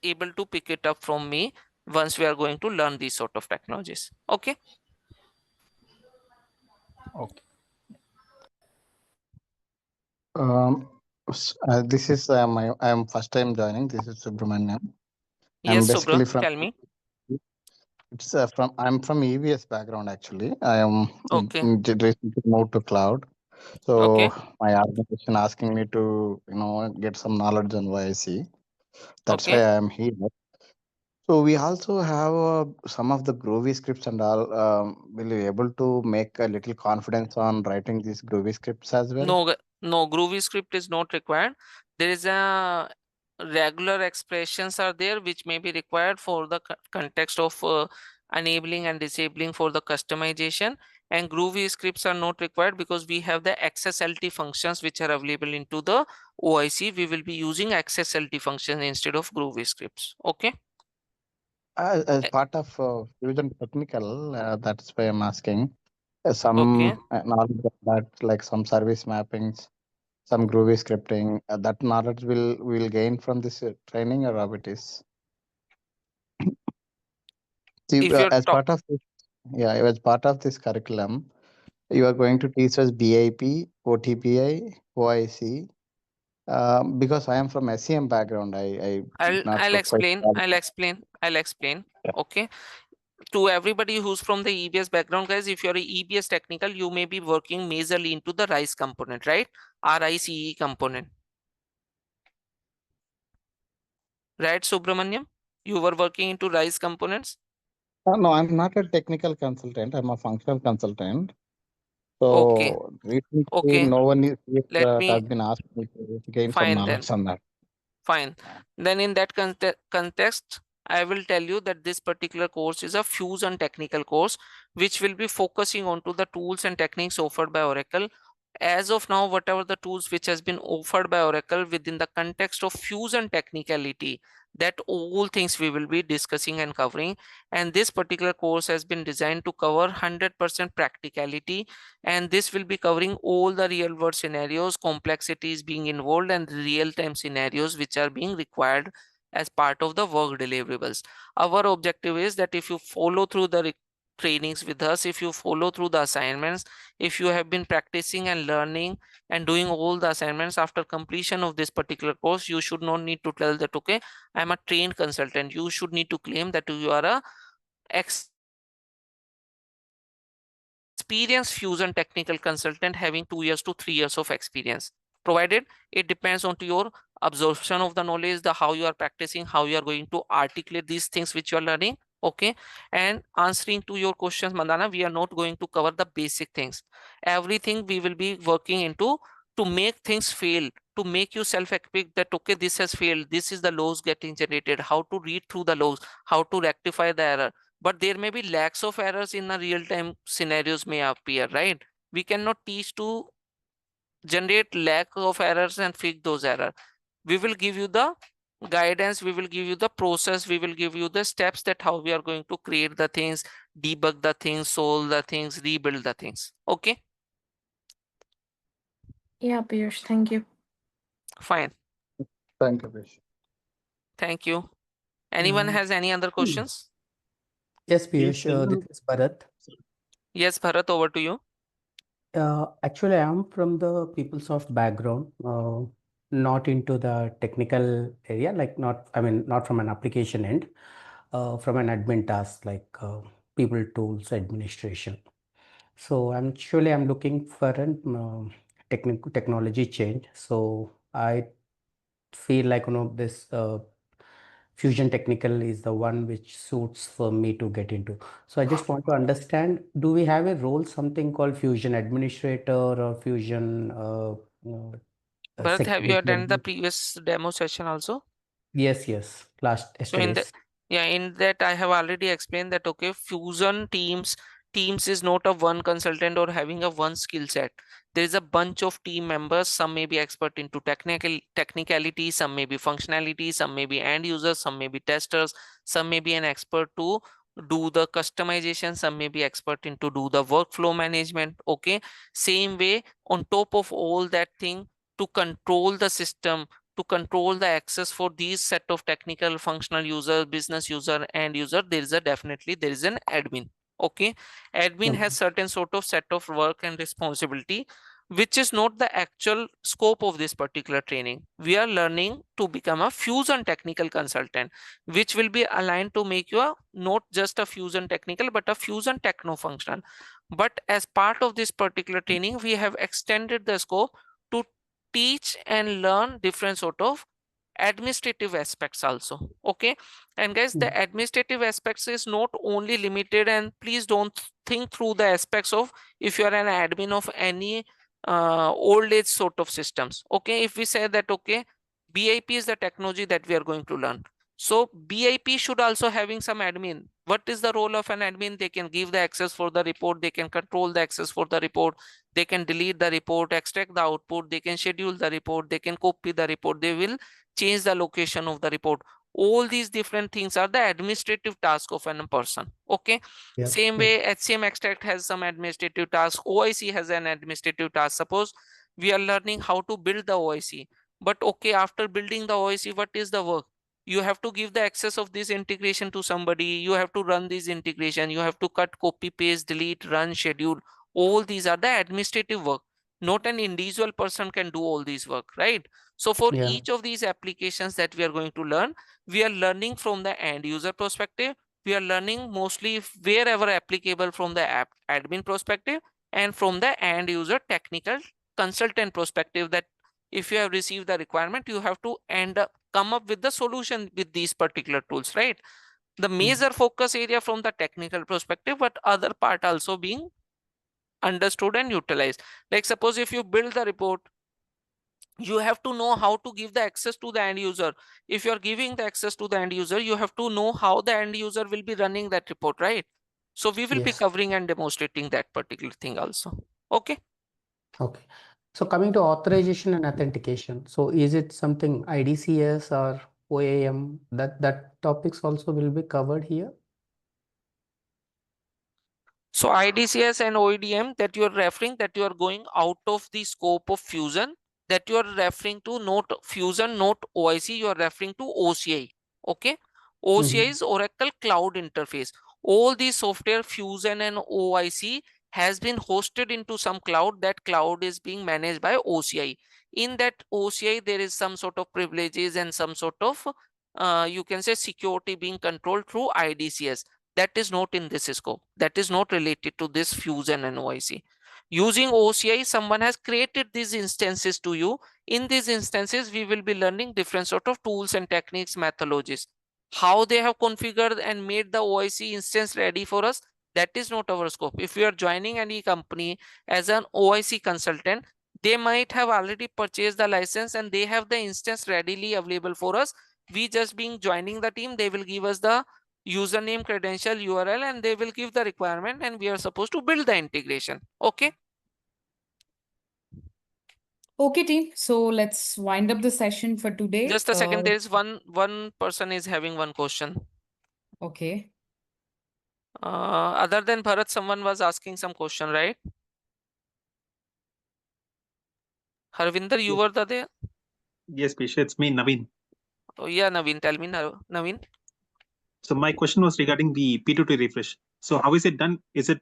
able to pick it up from me once we are going to learn these sort of technologies. Okay. Okay. This is I am first time joining. This is Subramaniam. I'm Yes, basically Subra, from tell me. I'm from EVS background actually. I am Okay. recently moved to cloud. So Okay. my organization asking me to get some knowledge on YC. That's why Okay. I am here. So we also have some of the Groovy scripts and all. Will you able to make a little confidence on writing these Groovy scripts as well? No, Groovy script is not required. There is a regular expressions are there which may be required for the context of enabling and disabling for the customization, and Groovy scripts are not required because we have the XSLT functions which are available into the OIC. We will be using XSLT function instead of Groovy scripts. Okay. As Eh, part of Fusion Technical, that's why I'm asking. Okay. Some knowledge of that, like some service mappings, some Groovy scripting, that knowledge will gain from this training, or how it is? See, If you're as part of this, yeah, as part of this curriculum, you are going to teach us BIP, OTPI, OIC. Because I am from SEM background, I did not I'll quite explain. follow. I'll explain. Yeah. Okay. To everybody who's from the EBS background, guys, if you're a EBS technical, you may be working majorly into the RICE component, right? RICE component. Right, Subramaniam? You were working into RICE components? No, I'm not a technical consultant. I'm a functional consultant. Okay. So recently, Okay. no one is here, Let me has been asked me to gain some find then. knowledge on that. Fine. Then in that context, I will tell you that this particular course is a Fusion technical course, which will be focusing onto the tools and techniques offered by Oracle. As of now, whatever the tools which has been offered by Oracle within the context of Fusion technicality, that all things we will be discussing and covering. And this particular course has been designed to cover 100% practicality, and this will be covering all the real world scenarios, complexities being involved, and real time scenarios which are being required as part of the work deliverables. Our objective is that if you follow through the trainings with us, if you follow through the assignments, if you have been practicing and learning and doing all the assignments, after completion of this particular course, you should not need to tell that, okay, I'm a trained consultant. You should need to claim that you are a experienced Fusion technical consultant having 2 years to 3 years of experience, provided it depends on to your absorption of the knowledge, the how you are practicing, how you are going to articulate these things which you are learning. Okay. And answering to your questions, Mandana, we are not going to cover the basic things. Everything we will be working into to make things fail, to make you self-equipped that, okay, this has failed, this is the logs getting generated, how to read through the logs, how to rectify the error. But there may be lakhs of errors in the real-time scenarios may appear, right? We cannot teach to generate lack of errors and fix those errors. We will give you the guidance, we will give you the process, we will give you the steps that how we are going to create the things, debug the things, solve the things, rebuild the things. Okay, Yeah, Piyush, thank you. fine. Thank you, Vish. Thank you. Anyone Yeah. has any other questions? Yes, Piyush, this is Bharat. Yes, Bharat, over to you. Actually, I'm from the PeopleSoft background, not into the technical area, like not from an application end, from an admin task like people tools administration. So I'm looking for an technology change. So I feel like this Fusion Technical is the one which suits for me to get into. So I just want to understand, do we have a role, something called Fusion Administrator or Fusion Bharat, have you Security attended the Admin? previous demo session also? Yes, last So in the yesterday's. yeah, in that I have already explained that okay, Fusion teams is not a one consultant or having a one skill set. There is a bunch of team members. Some may be expert into technicality, some may be functionality, some may be end users, some may be testers, some may be an expert to do the customization, some may be expert into do the workflow management. Okay, same way on top of all that thing to control the system, to control the access for these set of technical functional user, business user, and user, there is an admin. Okay, admin has certain sort of set of work and responsibility which is not the actual scope of this particular training. We are learning to become a Fusion technical consultant, which will be aligned to make you not just a Fusion technical but a Fusion techno functional. But as part of this particular training, we have extended the scope to teach and learn different sort of administrative aspects also. Okay, and guys, the administrative aspects is not only limited, and please don't think through the aspects of if you are an admin of any old age sort of systems. Okay, if we say that okay, BIP is the technology that we are going to learn, so BIP should also having some admin. What is the role of an admin? They can give the access for the report, they can control the access for the report, they can delete the report, extract the output, they can schedule the report, they can copy the report, they will change the location of the report. All these different things are the administrative task of a person. Okay, same way HCM extract has some administrative task, OIC has an administrative task. Suppose we are learning how to build the OIC, but okay, after building the OIC, what is the work? You have to give the access of this integration to somebody, you have to run this integration, you have to cut, copy, paste, delete, run, schedule. All these are the administrative work. Not an individual person can do all these work, right? So for each of these applications that we are going to learn, we are learning from the end user perspective, we are learning mostly wherever applicable from the app admin perspective, and from the end user technical consultant perspective, that if you have received the requirement, you have to come up with the solution with these particular tools, right? The major focus area from the technical perspective, but other part also being understood and utilized. Like suppose if you build the report, you have to know how to give the access to the end user. If you're giving the access to the end user, you have to know how the end user will be running that report, right? So we will be covering and demonstrating that particular thing also. Okay. Okay. So coming to authorization and authentication, so is it something IDCS or OAM, that topics also will be covered here? So IDCS and OEDM that you are referring, that you are going out of the scope of Fusion, that you are referring to not Fusion, not OIC, you are referring to OCI. Okay. OCI is Oracle Cloud Interface. All these software, Fusion and OIC, has been hosted into some cloud. That cloud is being managed by OCI. In that OCI, there is some sort of privileges and some sort of you can say security being controlled through IDCS. That is not in this scope. That is not related to this Fusion and OIC. Using OCI, someone has created these instances to you. In these instances, we will be learning different sort of tools and techniques, methodologies. How they have configured and made the OIC instance ready for us, that is not our scope. If we are joining any company as an OIC consultant, they might have already purchased the license and they have the instance readily available for us. We just being joining the team, they will give us the username, credential, URL, and they will give the requirement, and we are supposed to build the integration. Okay. Okay, team. So let's wind up the session for today. Just a second. There is one person is having one question. Okay. Other than Bharat, someone was asking some question, right? Harvinder, you were there? Yes, Pisha, it's me, Naveen. Oh yeah, Naveen. Tell me, Naveen. So my question was regarding the P2P refresh. So how is it done? Is it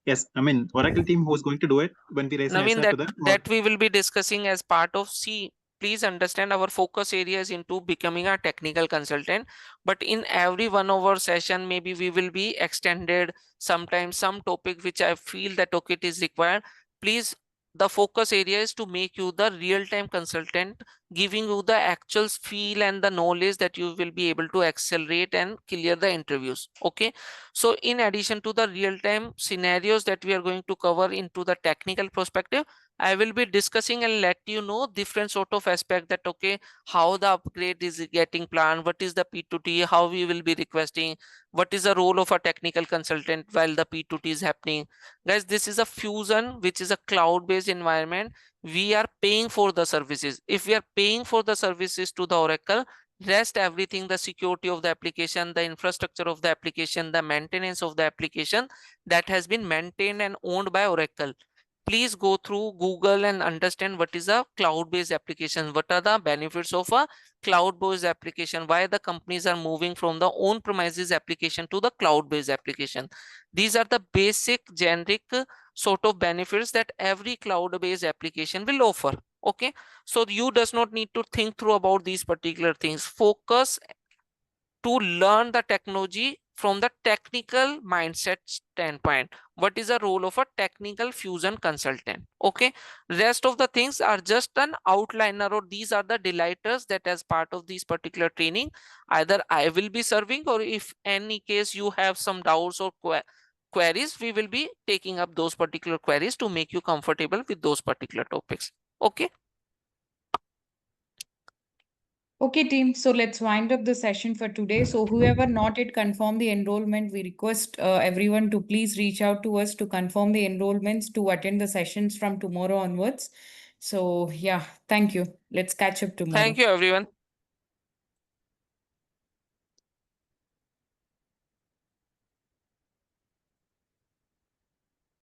yes? I mean, Oracle team who is going to do it when we raise an Naveen, SR to them? Or- that we will be discussing as part of C. Please understand our focus area is into becoming a technical consultant. But in every one of our session, maybe we will be extended sometimes some topic which I feel that okay, it is required. Please, the focus area is to make you the real-time consultant, giving you the actual feel and the knowledge that you will be able to accelerate and clear the interviews. Okay. So in addition to the real-time scenarios that we are going to cover into the technical perspective, I will be discussing and let you know different sort of aspect that okay, how the upgrade is getting planned, what is the P2T, how we will be requesting, what is the role of a technical consultant while the P2T is happening. Guys, this is a Fusion, which is a cloud-based environment. We are paying for the services. If we are paying for the services to the Oracle, rest everything, the security of the application, the infrastructure of the application, the maintenance of the application, that has been maintained and owned by Oracle. Please go through Google and understand what is a cloud-based application, what are the benefits of a cloud-based application, why the companies are moving from the on-premises application to the cloud-based application. These are the basic generic sort of benefits that every cloud-based application will offer. Okay, so you does not need to think through about these particular things. Focus to learn the technology from the technical mindset standpoint. What is the role of a technical Fusion consultant? Okay, rest of the things are just an outliner, or these are the delighters that as part of this particular training either I will be serving, or if any case you have some doubts or queries, we will be taking up those particular queries to make you comfortable with those particular topics. Okay. Okay, team. So let's wind up the session for today. So whoever not yet confirmed the enrollment, we request everyone to please reach out to us to confirm the enrollments to attend the sessions from tomorrow onwards. So yeah, thank you. Let's catch up tomorrow. Thank you, everyone.